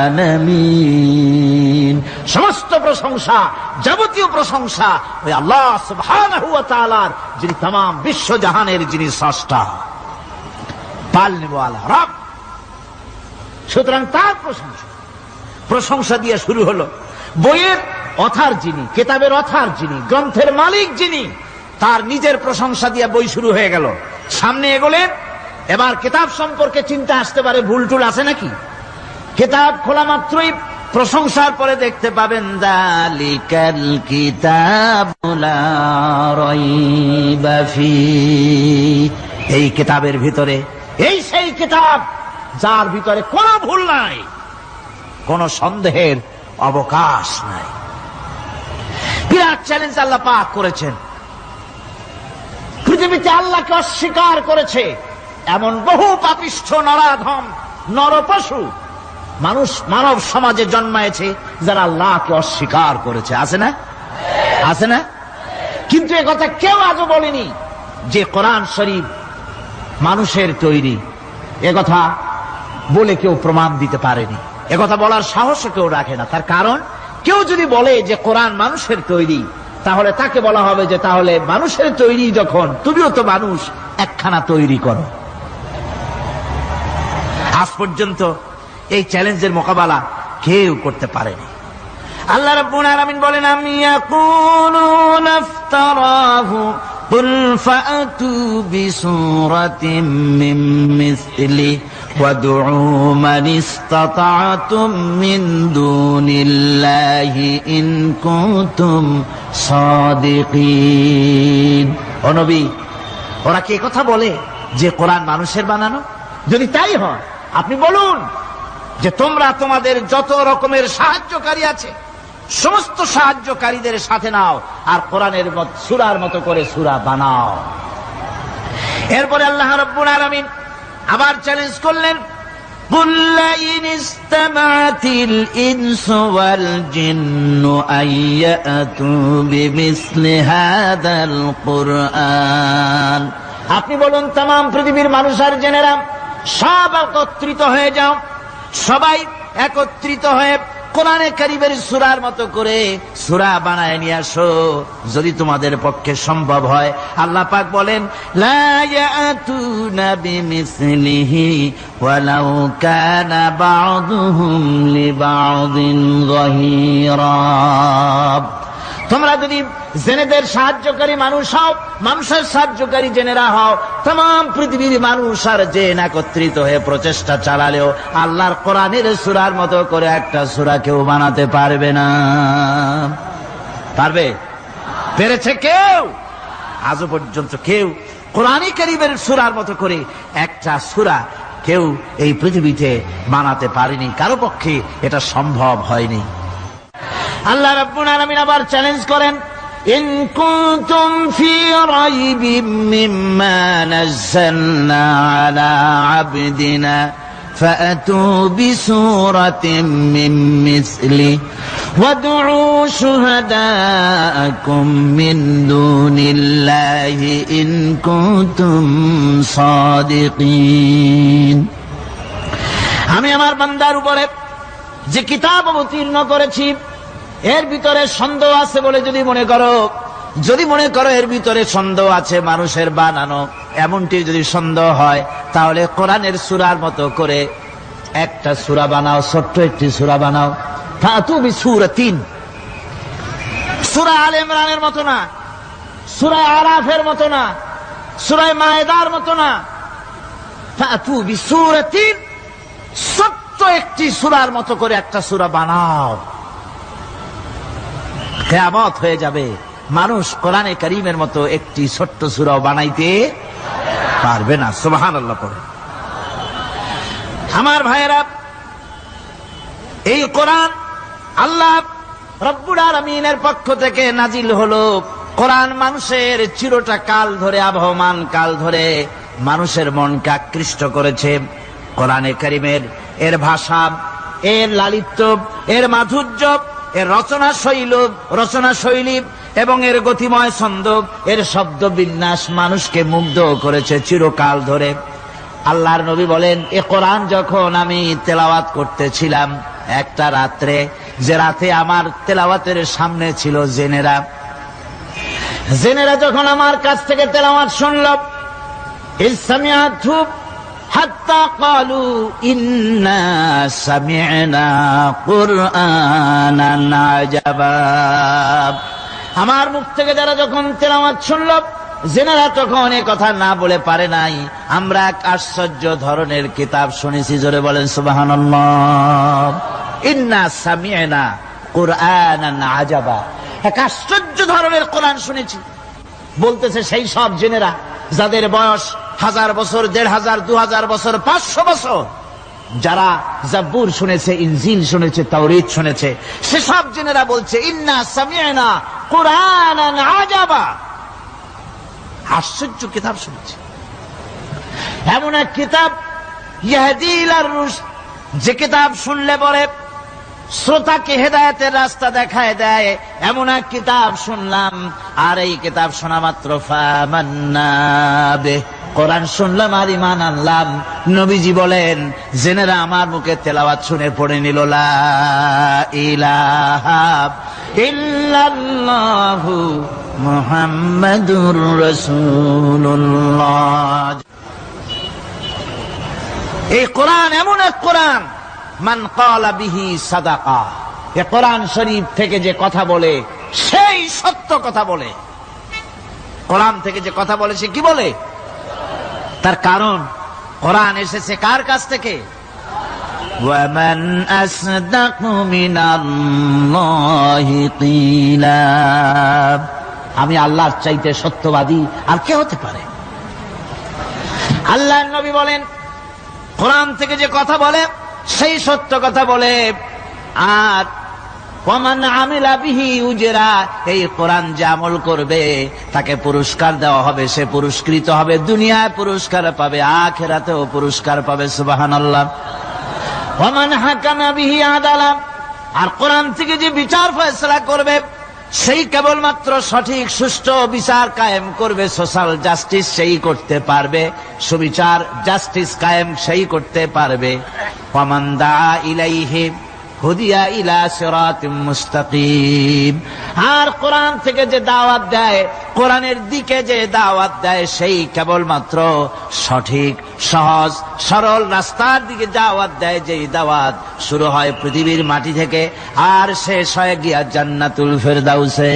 আলামিন। সমস্ত প্রশংসা, যাবতীয় প্রশংসা ওই আল্লাহ সুবহানাহু ওয়া তাআলার, যিনি तमाम বিশ্ব জাহানের যিনি স্রষ্টা, পালনেওয়ালা রব। সুতরাং তার প্রশংসা দিয়ে শুরু হলো। বইয়ের অথার যিনি, কিতাবের অথার যিনি, গ্রন্থের মালিক যিনি, তার নিজের প্রশংসা দিয়ে বই শুরু হয়ে গেল। সামনে এগোলেন, এবার কিতাব সম্পর্কে চিন্তা আসতে পারে, ভুল টুল আছে নাকি? কিতাব খোলা মাত্রই প্রশংসার পরে দেখতে পাবেন, যালিকাল কিতাবু লা রাইবা ফীহি। এই কিতাবের ভিতরে, এই সেই কিতাব যার ভিতরে কোনো ভুল নাই, কোন সন্দেহের অবকাশ নাই। বিরাট চ্যালেঞ্জ আল্লাহ পাক করেছেন। পৃথিবীতে আল্লাহকে অস্বীকার করেছে এমন বহু পাপিষ্ঠ নরাধম নরপশু মানুষ মানব সমাজে জন্মায়েছে যারা আল্লাহকে অস্বীকার করেছে। আছে না? আছে না? কিন্তু একথা কেউ আজও বলেনি যে কোরআন শরীফ মানুষের তৈরি। একথা বলে কেউ প্রমাণ দিতে পারেনি, একথা বলার সাহসও কেউ রাখে না। তার কারণ, কেউ যদি বলে যে কোরআন মানুষের তৈরি, তাহলে তাকে বলা হবে যে তাহলে মানুষের তৈরি যখন, তুমিও তো মানুষ, একখানা তৈরি করো। আজ পর্যন্ত এই চ্যালেঞ্জের মোকাবেলা কেউ করতে পারেনি। আল্লাহ রাব্বুল আলামিন বলেন, আম ইয়াকুলুনা ইফতারাহু কুল ফাআতু বিসূরাতিন মিন মিসলিহি ওয়াদউ মান ইসতাতা'তুম মিন দুনিল্লাহি ইন কুনতুম সাদিকিন। ও নবী, ওরা কি কথা বলে যে কোরআন মানুষের বানানো? যদি তাই হয়, আপনি বলুন যে তোমরা তোমাদের যত রকমের সাহায্যকারী আছে, সমস্ত সাহায্যকারীদের সাথে নাও আর কোরআনের সূরার মতো করে সূরা বানাও। এরপরে আল্লাহ রাব্বুল আলামিন আবার চ্যালেঞ্জ করলেন, قُلْ لَئِنِ اسْتَمَعَتِ الْإِنسُ وَالْجِنُّ أَن يَأْتُوا بِمِثْلِ هَذَا الْقُرْآنِ। আপনি বলুন, तमाम পৃথিবীর মানুষ আর জেনেরা সব একত্রিত হয়ে যাও, সবাই একত্রিত হয়ে কোরআনে কারীমের সূরার মতো করে সূরা বানায় নিয়ে আসো, যদি তোমাদের পক্ষে সম্ভব হয়। আল্লাহ পাক বলেন, লা ইয়াতুনা বিমিসলিহি ওয়ালাউ কানা বা'দুহুম লিবা'দিন যাহিরা। তোমরা যদি জেনেদের সাহায্যকারী মানুষ হও, মানুষের সাহায্যকারী জেনেরা হও, तमाम পৃথিবীর মানুষ আর জেন একত্রিত হয়ে প্রচেষ্টা চালালেও আল্লাহর কোরআনের সূরার মতো করে একটা সূরা কেউ বানাতে পারবে না। পারবে? পেরেছে কেউ? আজও পর্যন্ত কেউ কোরআনে কারীমের সূরার মতো করে একটা সূরা কেউ এই পৃথিবীতে বানাতে পারেনি, কারো পক্ষে এটা সম্ভব হয়নি। আল্লাহ রাব্বুল আলামিন আবার চ্যালেঞ্জ করেন, ইন কুনতুম ফি রাইবিম মিম্মা নাযালনা আলা আবদিনা ফাআতু বিসূরাতিন মিন মিসলিহি ওয়াদউ শুহাদাআকুম মিন দুনিল্লাহি ইন কুনতুম সাদিকিন। আমি আমার বান্দার উপরে যে কিতাব অবতীর্ণ করেছি, এর ভিতরে সন্দেহ আছে বলে যদি মনে করো এর ভিতরে সন্দেহ আছে মানুষের বানানো, এমনটি যদি সন্দেহ হয়, তাহলে কোরআনের সূরার মতো করে একটা সূরা বানাও, ছোট্ট একটি সূরা বানাও। ফাতু বিসূরাতিন, সূরা আলে ইমরানের মতো না, সূরা আরাফের মতো না, সূরা মায়েদার মতো না। ফাতু বিসূরাতিন, ছোট্ট একটি সূরার মতো করে একটা সূরা বানাও। কিয়ামত হয়ে যাবে, মানুষ কোরআনে কারীমের মতো একটি ছোট্ট সূরা বানাইতে পারবে না। সুবহানাল্লাহ পড়ে। আমার ভাইয়েরা, এই কোরআন আল্লাহ রব্বুল আলামিনের পক্ষ থেকে নাজিল হলো। কোরআন মানুষের চিরটা কাল ধরে, আবহমান কাল ধরে মানুষের মনকে আকৃষ্ট করেছে। কোরআনে কারীমের এর ভাষা, এর লালিত্য, এর মাধুর্য, এর রচনা শৈলী এবং এর গতিময় ছন্দ, এর শব্দ বিন্যাস মানুষকে মুগ্ধ করেছে চিরকাল ধরে। আল্লাহর নবী বলেন, এ কোরআন যখন আমি তেলাওয়াত করতেছিলাম একটা রাত্রে, যে রাতে আমার তেলাওয়াতের সামনে ছিল জেনেরা যখন আমার কাছ থেকে তেলাওয়াত শুনল, ইসসামিআতু হাত্তা ক্বালু ইন্না সামি'না কুরআনান আজাবা। আমার মুখ থেকে যারা যখন তেলাওয়াত শুনল, জেনারা তখন এ কথা না বলে পারে নাই, আমরা এক আশ্চর্য ধরনের কিতাব শুনেছি। জোরে বলেন সুবহানাল্লাহ। ইন্না সামি'না কুরআনান আজাবা, এক আশ্চর্য ধরনের কোরআন শুনেছি। বলতেছে সেই সব জেনেরা যাদের বয়স 1000 বছর, 1500, 2000 বছর, 500 বছর, যারা জাবুর শুনেছে, ইনজিল শুনেছে, তাওরীত শুনেছে, সেসব জেনেরা বলছে ইন্না সামি'না কুরআনান আজাবা, আশ্চর্য কিতাব শুনেছি। এমন এক কিতাব ইয়াহদি ইলার রুশদ, যে কিতাব শুনলে পরে শ্রোতাকে হেদায়েতের রাস্তা দেখায় দেয়, এমন এক কিতাব শুনলাম। আর এই কিতাব শোনা মাত্র ফামান্না বিহি, কোরআন শুনলাম আর ঈমান আনলাম। নবীজি বলেন, জেনেরা আমার মুখে তেলাওয়াত শুনে পড়ে নিল লা ইলাহা ইল্লাল্লাহু মুহাম্মাদুর রাসূলুল্লাহ। এই কোরআন এমন এক কোরআন, মান ক্বালা বিহি সাদাকা, এ কোরআন শরীফ থেকে যে কথা বলে সেই সত্য কথা বলে। কোরআন থেকে যে কথা বলে সে কি বলে? তার কারণ কোরআন এসেছে কার কাছ থেকে? ওয়ামান আসদাকু মিনাল্লাহি কিলা, আমি আল্লাহর চাইতে সত্যবাদী আর কে হতে পারে? আল্লাহর নবী বলেন, কোরআন থেকে যে কথা বলে সেই সত্য কথা বলে। আর ওয়ামান আমিলা বিহি উজরা, এই কোরআন যে আমল করবে তাকে পুরস্কার দেওয়া হবে, সে পুরস্কৃত হবে, দুনিয়ায় পুরস্কার পাবে, আখিরাতেও পুরস্কার পাবে। সুবহানাল্লাহ। ওয়ামান হাকামা বিহি আদালা, আর কোরআন থেকে যে বিচার ফয়সালা করবে সেই কেবলমাত্র সঠিক সুষ্ঠু বিচার কায়েম করবে, সোশ্যাল জাস্টিস সেই করতে পারবে, সুবিচার জাস্টিস কায়েম সেই করতে পারবে। ওয়ামান দাআ ইলাইহি হুদিয়া ইলা সিরাতিম মুস্তাকিম, আর কোরআন থেকে যে দাওয়াত দেয়, কোরআনের দিকে যে দাওয়াত দেয়, সেই কেবলমাত্র সঠিক সহজ সরল রাস্তার দিকে দাওয়াত দেয়। যেই দাওয়াত শুরু হয় পৃথিবীর মাটি থেকে আর শেষ হয় গিয়া জান্নাতুল ফেরদাউসে।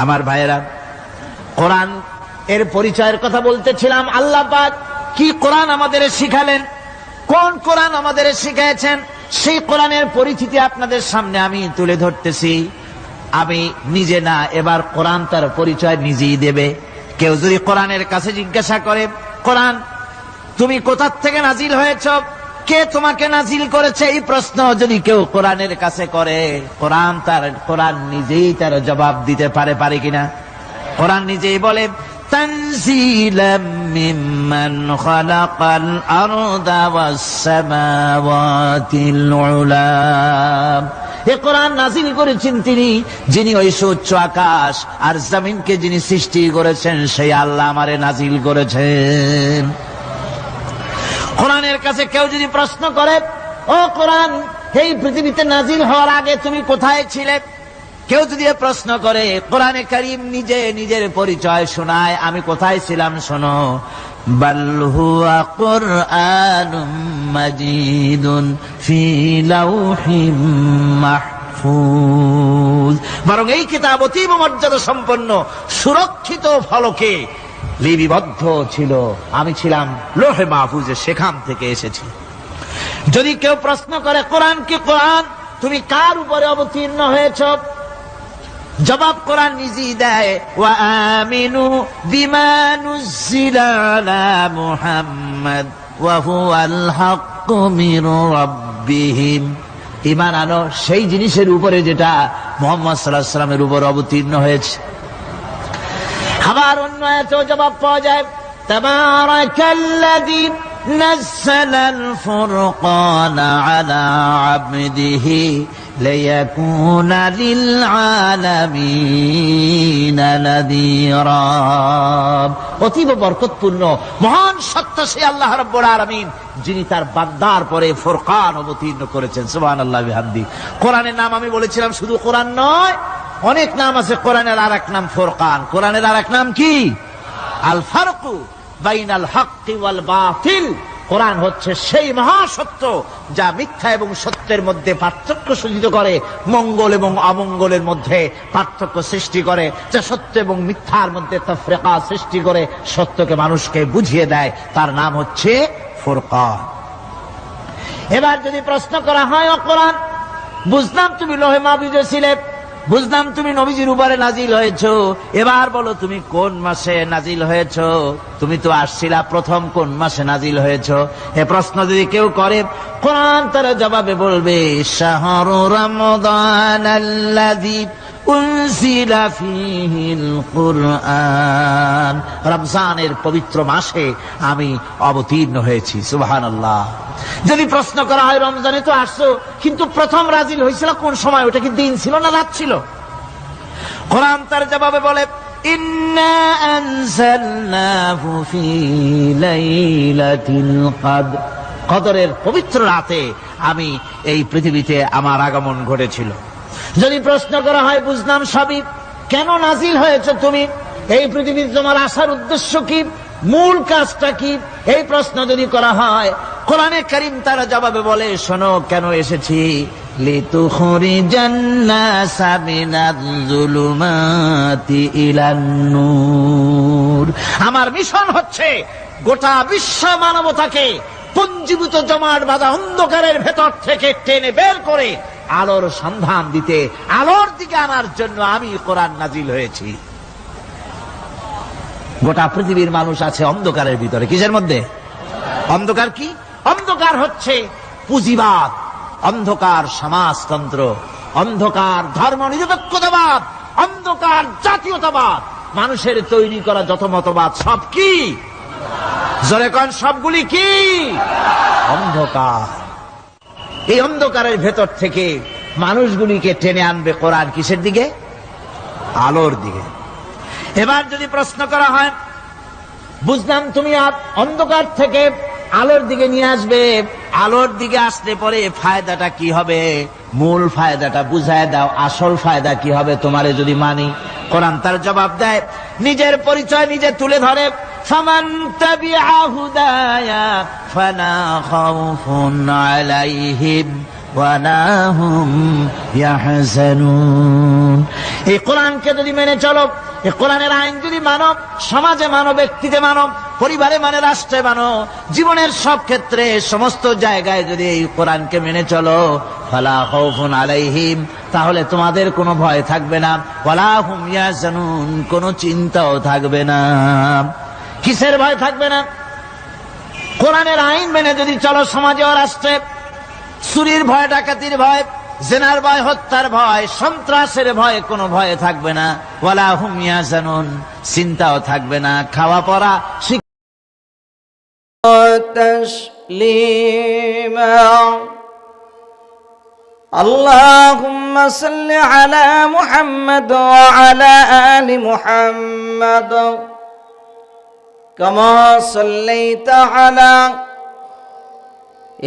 আমার ভাইয়েরা, কোরআন এর পরিচয়ের কথা বলতেছিলাম। আল্লাহ পাক কি কোরআন আমাদের শিখালেন, কোন কোরআন আমাদের শিখিয়েছেন, সেই কোরআনের পরিচিতি আপনাদের সামনে আমি তুলে ধরতেছি। আমি নিজে না, এবার কোরআন তার পরিচয় নিজেই দেবে। কেউ যদি কোরআনের কাছে জিজ্ঞাসা করে, কোরআন তুমি কোথা থেকে নাজিল হয়েছ, কে তোমাকে নাজিল করেছে, এই প্রশ্ন যদি কেউ কোরআনের কাছে করে, কোরআন নিজেই তার জবাব দিতে পারে কিনা? কোরআন নিজেই বলে, তানজিলাম মিম্মান খালাকাল আরদা ওয়াস সামাওয়াতিল উলা, এ কোরআন নাজিল করেছেন তিনি, যিনি ওই সুউচ্চ আকাশ আর জমিনকে যিনি সৃষ্টি করেছেন, সেই আল্লাহ আমারে নাজিল করেছেন। কোরআনের কাছে কেউ যদি প্রশ্ন করে, ও কোরআন, এই পৃথিবীতে নাজিল হওয়ার আগে তুমি কোথায় ছিলে, কেউ যদি প্রশ্ন করে, কোরআনে কারীম নিজে নিজের পরিচয় শোনায়, আমি কোথায় ছিলাম শোনো। বাল হুয়া কুরআনুম মাজিদুন ফি লাউহিম মাহফুজ, বরং এই কিতাব অতীব মর্যাদা সম্পন্ন সুরক্ষিত ফলকে লিপিবদ্ধ ছিল, আমি ছিলাম লোহে মাহফুজে, সেখান থেকে এসেছি। যদি কেউ প্রশ্ন করে, কোরআন কি কোরআন, তুমি কার উপরে অবতীর্ণ হয়েছ, জবাব কোরআন নিজেই দেয়, ওয়া আমিনু বিমা নুজিলা আলা মুহাম্মদ وهو الحق من ربهم ঈমান আনো সেই জিনিসের উপরে যেটা মুহাম্মদ সাল্লাল্লাহু আলাইহি ওয়াসাল্লামের উপর অবতীর্ণ হয়েছে। আবার অন্য আয়াতেও জবাব পাওয়া যায়, তাবারাকাল্লাযী নাযালাল ফুরকানা আলা আবদিহি লিয়াকুনা লিল আলামিনা নাযীরা। অতীব বরকতপূর্ণ মহান সত্তা সেই আল্লাহ রাব্বুল আলামিন যিনি তার বান্দার পরে ফুরকান অবতীর্ণ করেছেন। সুবহানাল্লাহি ওয়া বিহামদি। কোরআনের নাম আমি বলেছিলাম শুধু কোরআন নয়, অনেক নাম আছে কোরআনের। আর এক নাম ফুরকান। কোরআনের আর এক নাম কি? আল ফারকু বাইনাল হাক্কি ওয়াল বাতিল। কোরআন হচ্ছে সেই মহাসত্য যা মিথ্যা এবং সত্যের মধ্যে পার্থক্য সূচিত করে, মঙ্গল এবং অমঙ্গলের মধ্যে পার্থক্য সৃষ্টি করে, যা সত্য এবং মিথ্যার মধ্যে তাফরিকা সৃষ্টি করে, সত্যকে মানুষকে বুঝিয়ে দেয়। তার নাম হচ্ছে ফুরকান। এবার যদি প্রশ্ন করা হয়, ও কোরআন, বুঝলাম তুমি লোহে মাহফুজে ছিলে, বুঝলাম তুমি নবীজির উপরে নাজিল হয়েছো, এবার বলো তুমি কোন মাসে নাজিল হয়েছো? তুমি তো আসছিলা প্রথম কোন মাসে নাজিল হয়েছো? এ প্রশ্ন যদি কেউ করে, কোরআন তার জবাবে বলবে, শাহরু রমাদানাল্লাযী উনজিলা ফীহিল কুরআন। রমজানের পবিত্র মাসে আমি অবতীর্ণ হয়েছি। সুবহানাল্লাহ। যদি প্রশ্ন করা হয়, রমজানে তো আসছো, কিন্তু প্রথম নাজিল হয়েছিল কোন সময়? ওটা কি দিন ছিল না রাত ছিল? কোরআন তার জবাবে বলে, ইন্না আনজালনাহু ফী লাইলাতিল কদর। কদরের পবিত্র রাতে আমি এই পৃথিবীতে আমার আগমন ঘটেছিল। যদি প্রশ্ন করা হয়, বুঝলাম সবই, কেন নাজিল হয়েছে তুমি? এই পৃথিবীর তোমার আসার উদ্দেশ্য কি? মূল কাজটা কি? এই প্রশ্ন যদি করা হয়, কোরআনে কারীম তার জবাবে বলে, শোনো কেন এসেছি। লিতুখরিজান নাসা মিনাজ-জুলুমাতি ইলান-নূর। আমার মিশন হচ্ছে গোটা বিশ্ব মানবতাকে পঞ্জীভূত জমাট বাঁধা অন্ধকারের ভেতর থেকে টেনে বের করে আলোর সন্ধান দিতে, আলোর দিকে আনার জন্য আমি কোরআন নাজিল হয়েছি। গোটা পৃথিবীর মানুষ আছে অন্ধকারের ভিতরে। কিসের মধ্যে? অন্ধকার কি? অন্ধকার হচ্ছে পুঁজিবাদ, অন্ধকার সমাজতন্ত্র, অন্ধকার ধর্ম নিরপেক্ষতাবাদ, অন্ধকার জাতীয়তাবাদ। মানুষের তৈরি করা যত মতবাদ সব কি? জোরে কোন, সবগুলি কি? অন্ধকার। এই অন্ধকারের ভেতর থেকে মানুষগুলিকে টেনে আনবে কোরআন কিসের দিকে? আলোর দিকে। এবার যদি প্রশ্ন করা হয়, বুঝলাম তুমি অন্ধকার থেকে আলোর দিকে নিয়ে আসবে, আলোর দিকে আসলে পরে ফায়দাটা কি হবে? মূল ফায়দাটা বুঝায় দাও, আসল ফায়দা কি হবে তোমারে যদি মানি? কোরআন তার জবাব দেয়, নিজের পরিচয় নিজে তুলে ধরে, ফামান তাবিআ হুদায়া ফালা খাউফুন আলাইহিম ওয়ালা হুম ইয়াহজানুন। এই কোরআনকে যদি মেনে চলো, এই কোরআনের আইন যদি মানো, সমাজে মানো, ব্যক্তিতে মানো, পরিবারে মানে, রাষ্ট্রে মানো, জীবনের সব ক্ষেত্রে সমস্ত জায়গায় যদি এই কোরআনকে মেনে চলো, ফালা খাউফুন আলাইহিম, তাহলে তোমাদের কোনো ভয় থাকবে না, ওয়ালা হুম ইয়াহজানুন, কোনো চিন্তাও থাকবে না। কিসের ভয় থাকবে না? কোরআনের আইন মেনে যদি চলো সমাজে ও রাষ্ট্রে, চুরির ভয়, ডাকাতির ভয়, জেনার ভয়, হত্যার ভয়, সন্ত্রাসের ভয়, কোনো ভয় থাকবে না। ওয়ালা হুম ইয়াহজানুন, চিন্তাও থাকবে না। খাওয়া পড়া تسليما اللهم صل على محمد وعلى آل محمد كما صليت على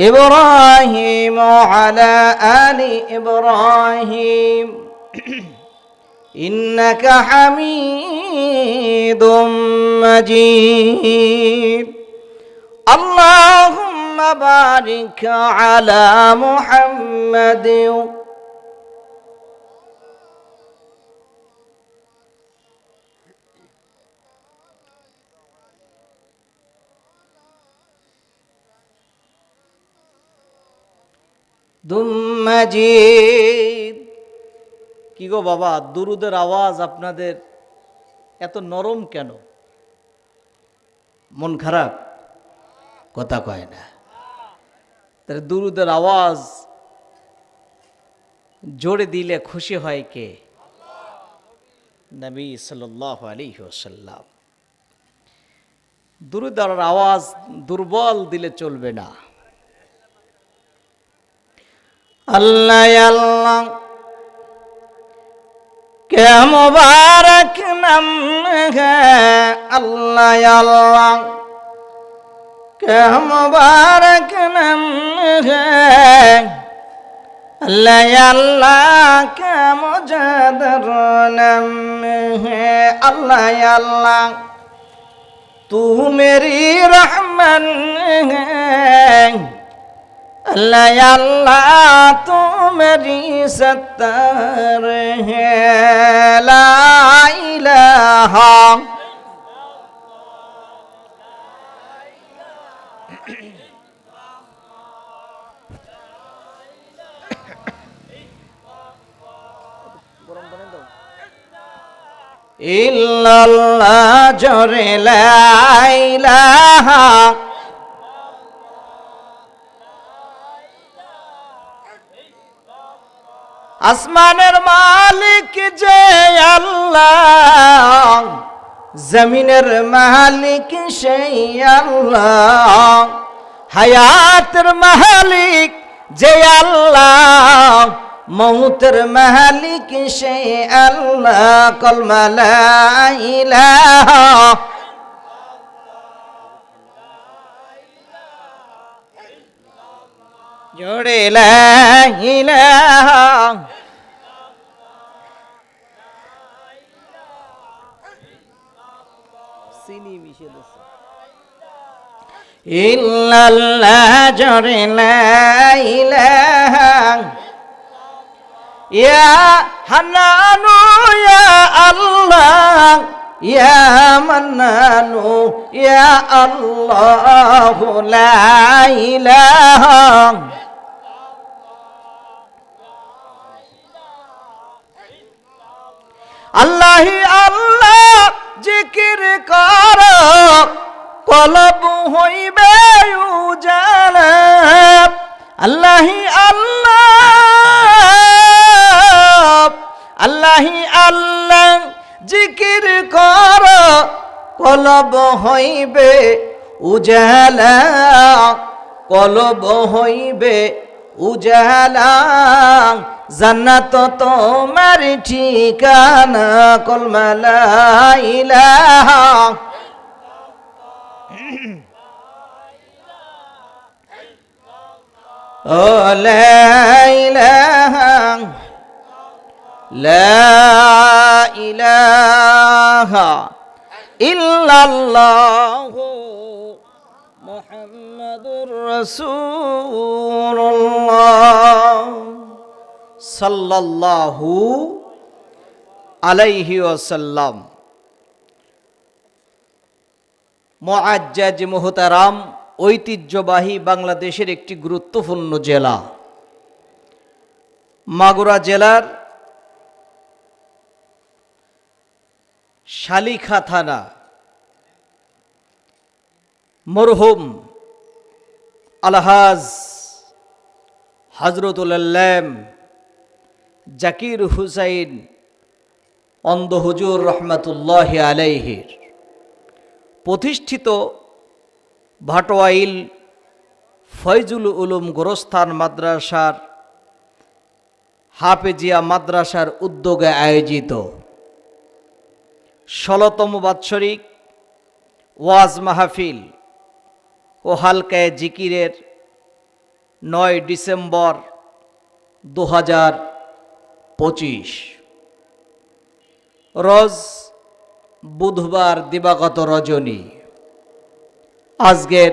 إبراهيم وعلى آل إبراهيم إنك حميد مجيد اللهم بارك على محمد মাজিদ। কি গো বাবা, দুরুদের আওয়াজ আপনাদের এত নরম কেন? মন খারাপ? কথা কয় না। তাহলে দুরুদের আওয়াজ জোরে দিলে খুশি হয় কে? নবী সাল্লাল্লাহু আলাইহি ওয়াসাল্লাম। দুরুদের আওয়াজ দুর্বল দিলে চলবে না। আল্লাহ আল্লাহ কে মুবারক নাম হ্যাঁ, আল্লাহ আল্লাহ কে মুবারক নাম হ্যাঁ, আল্লাহ আল্লাহ কে মুজাদর নাম হ্যাঁ, আল্লাহ আল্লাহ তু মেরি রহমান হ্যাঁ, अल्लाह अल्लाह तू मेरी सत्तर है, ला इलाहा इल्लल्लाह जोरे ला इलाहा আসমানের মালিক যে আল্লাহ, জমিনের মালিক সেই আল্লাহ, হায়াতের মালিক যে আল্লাহ, মৌতের মালিক সেই আল্লাহ। কলমা লা ইলাহা জোরে লা ইলাহা ইল্লাল্লাহ জোরে লা ইলাহা ইয়া হান্নানু ইয়া আল্লাহ ইয়া মান্নানু ইয়া আল্লাহু লা ইলাহা আল্লাহ আল্লাহ জিকির কর কলব হইবে উজালা। আল্লাহ আল্লাহ আল্লাহ আল্লাহ জিকির কর কলব হইবে উজালা, কলব হইবে উজালা। জান্নাত তোমার ঠিকানা। কলমা লা ইলাহা ও লা ইলাহা লা ইলাহা ইল্লাল্লাহু মুহাম্মাদুর রাসূলুল্লাহ সাল্লাল্লাহু আলাইহি ওয়াসাল্লাম। মুআজ্জাজ মুহতারাম, ঐতিহ্যবাহী বাংলাদেশের একটি গুরুত্বপূর্ণ জেলা মাগুরা জেলার শালিখা থানা, মরহুম আলহাজ হযরতুল আল্লাম জাকির হুসাইন অন্ধ হুজুর রহমাতুল্লাহি আলাইহির প্রতিষ্ঠিত ভাটোয়াইল ফয়জুল উলুম গোরস্থান মাদ্রাসার হাফেজিয়া মাদ্রাসার উদ্যোগে আয়োজিত ১৬তম বাৎসরিক ওয়াজ মাহফিল ও হালকায়ে জিকিরের ৯ ডিসেম্বর ২০২৫ রোজ বুধবার দিবাগত রজনী। আজকের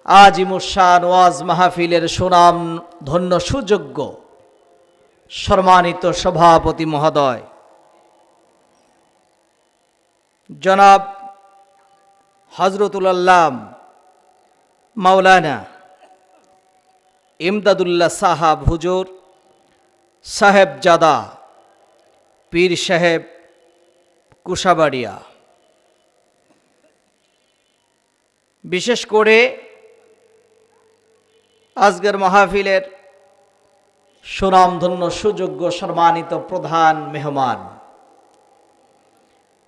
আজিমুশান ওয়াজ মাহফিলের সুনাম ধন্য সুযোগ্য সম্মানিত সভাপতি মহোদয় জনাব হযরতুল আল্লাম মাওলানা ইমদাদুল্লাহ সাহাব হুজুর সাহেবজাদা পীর সাহেব কুশাবাড়িয়া, বিশেষ করে আজকের মাহফিলের সুনামধন্য সুযোগ্য সম্মানিত প্রধান মেহমান,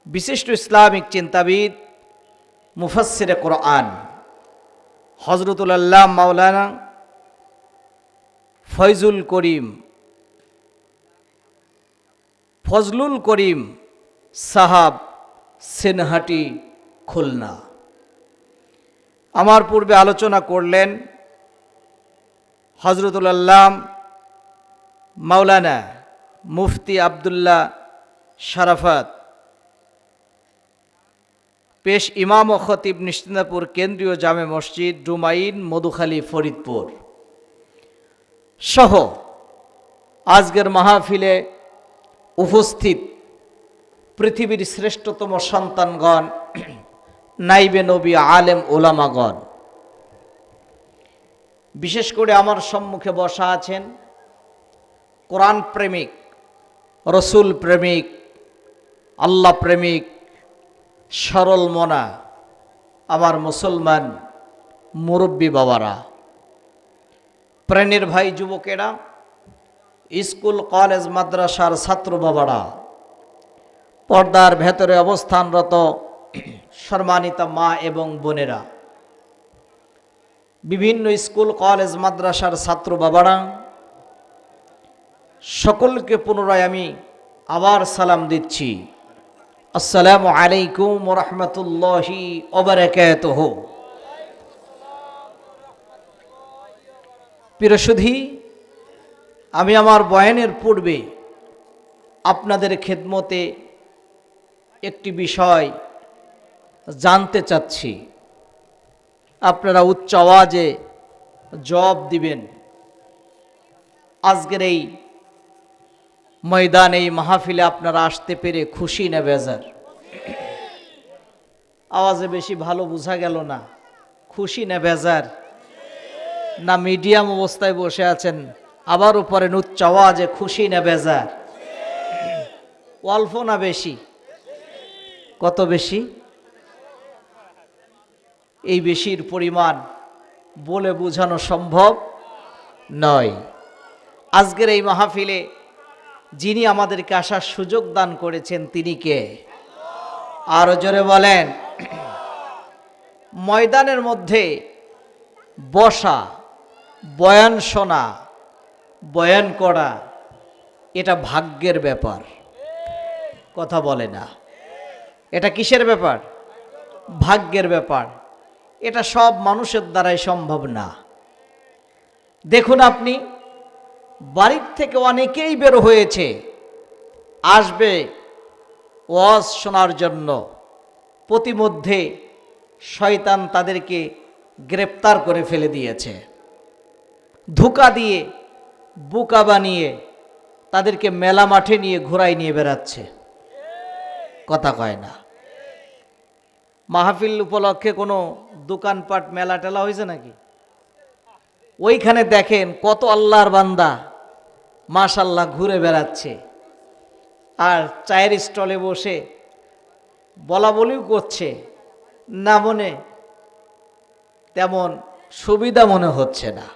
বিশিষ্ট ইসলামিক চিন্তাবিদ, মুফাসসিরে কোরআন হযরতুল আল্লামা মাওলানা ফজলুল করিম সাহাব সিনহাটি, খুলনা। আমার পূর্বে আলোচনা করলেন হযরতুল আল্লামা মাওলানা মুফতি আব্দুল্লাহ শারাফাত, পেশ ইমাম ও খতিব নিশ্চিন্তাপুর কেন্দ্রীয় জামে মসজিদ, ডুমাইন, মধুখালী, ফরিদপুর সহ আজকের মাহফিলে উপস্থিত পৃথিবীর শ্রেষ্ঠতম সন্তানগণ, নাইবে নবী, আলেম ওলামাগণ। বিশেষ করে আমার সম্মুখে বসা আছেন কোরআন প্রেমিক, রসুল প্রেমিক, আল্লাহ প্রেমিক, সরল মনা আমার মুসলমান মুরব্বী বাবারা, প্রাণের ভাই যুবকেরা, স্কুল কলেজ মাদ্রাসার ছাত্র বাবারা, পর্দার ভেতরে অবস্থানরত সম্মানিত মা এবং বোনেরা, বিভিন্ন স্কুল কলেজ মাদ্রাসার ছাত্র বাবারা, সকলকে পুনরায় আমি আবার সালাম দিচ্ছি। আসসালামু আলাইকুম ওয়া রাহমাতুল্লাহি ওয়া বারাকাতুহু। প্রিয়সুধী, আমি আমার বয়ানের পূর্বে আপনাদের খেদমতে একটি বিষয় জানতে চাচ্ছি। আপনারা উচ্চ আওয়াজে জবাব দিবেন। আজকের এই ময়দানে, এই মাহফিলে আপনারা আসতে পেরে খুশি না বেজার? আওয়াজে বেশি ভালো বোঝা গেল না। খুশি না বেজার? না মিডিয়াম অবস্থায় বসে আছেন? আবার উপরে উচ্চ আওয়াজে খুশি না বেজার? অল্প না বেশি? কত বেশি? এই বেশির পরিমাণ বলে বোঝানো সম্ভব নয়। আজকের এই মাহফিলে যিনি আমাদেরকে আসার সুযোগ দান করেছেন তিনি কে? আরো জোরে বলেন। ময়দানের মধ্যে বসা, বয়ান শোনা, বয়ান করা এটা ভাগ্যের ব্যাপার। কথা বলে না। এটা কিসের ব্যাপার? ভাগ্যের ব্যাপার। এটা সব মানুষের দ্বারাই সম্ভব না। দেখুন, আপনি বাড়ির থেকে অনেকেই বের হয়েছে, আসবে ওয়াজ শোনার জন্য। প্রতিমধ্যে শয়তান তাদেরকে গ্রেপ্তার করে ফেলে দিয়েছে। ধোঁকা দিয়ে, বোকা বানিয়ে তাদেরকে মেলা মাঠে নিয়ে ঘোরায় নিয়ে বেড়াচ্ছে। কথা কয় না। মাহফিল উপলক্ষে কোনো দোকানপাট, মেলা টেলা হয়েছে নাকি? ওইখানে দেখেন কত আল্লাহর বান্দা মাশাআল্লাহ ঘুরে বেড়াচ্ছে, আর চায়ের স্টলে বসে বলা বলিও করছে। না, মনে তেমন সুবিধা মনে হচ্ছে না।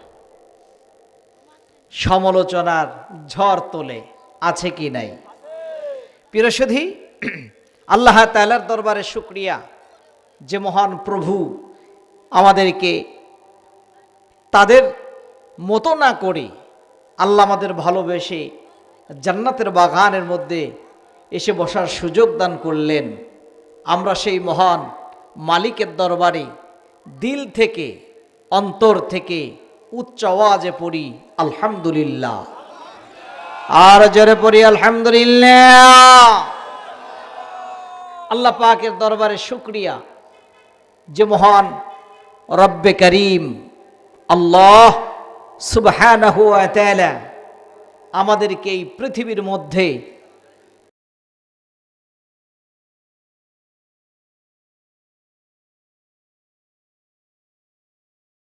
সমালোচনার ঝড় তোলে, আছে কি নাই? প্রিয়সুধী, আল্লাহ তাআলার দরবারে শুকরিয়া যে মহান প্রভু আমাদেরকে তাদের মতো না করে আল্লাহ আমাদের ভালোবেসে জান্নাতের বাগানের মধ্যে এসে বসার সুযোগ দান করলেন। আমরা সেই মহান মালিকের দরবারে দিল থেকে, অন্তর থেকে উচ্চ আওয়াজে পড়ি আলহামদুলিল্লাহ। আর জোরে পড়ি আলহামদুলিল্লাহ। আল্লাহ পাকের দরবারে শুকরিয়া যে মহান রব্বে করিম আল্লাহ সুবহানাহু ওয়া তাআলা আমাদেরকে এই পৃথিবীর মধ্যে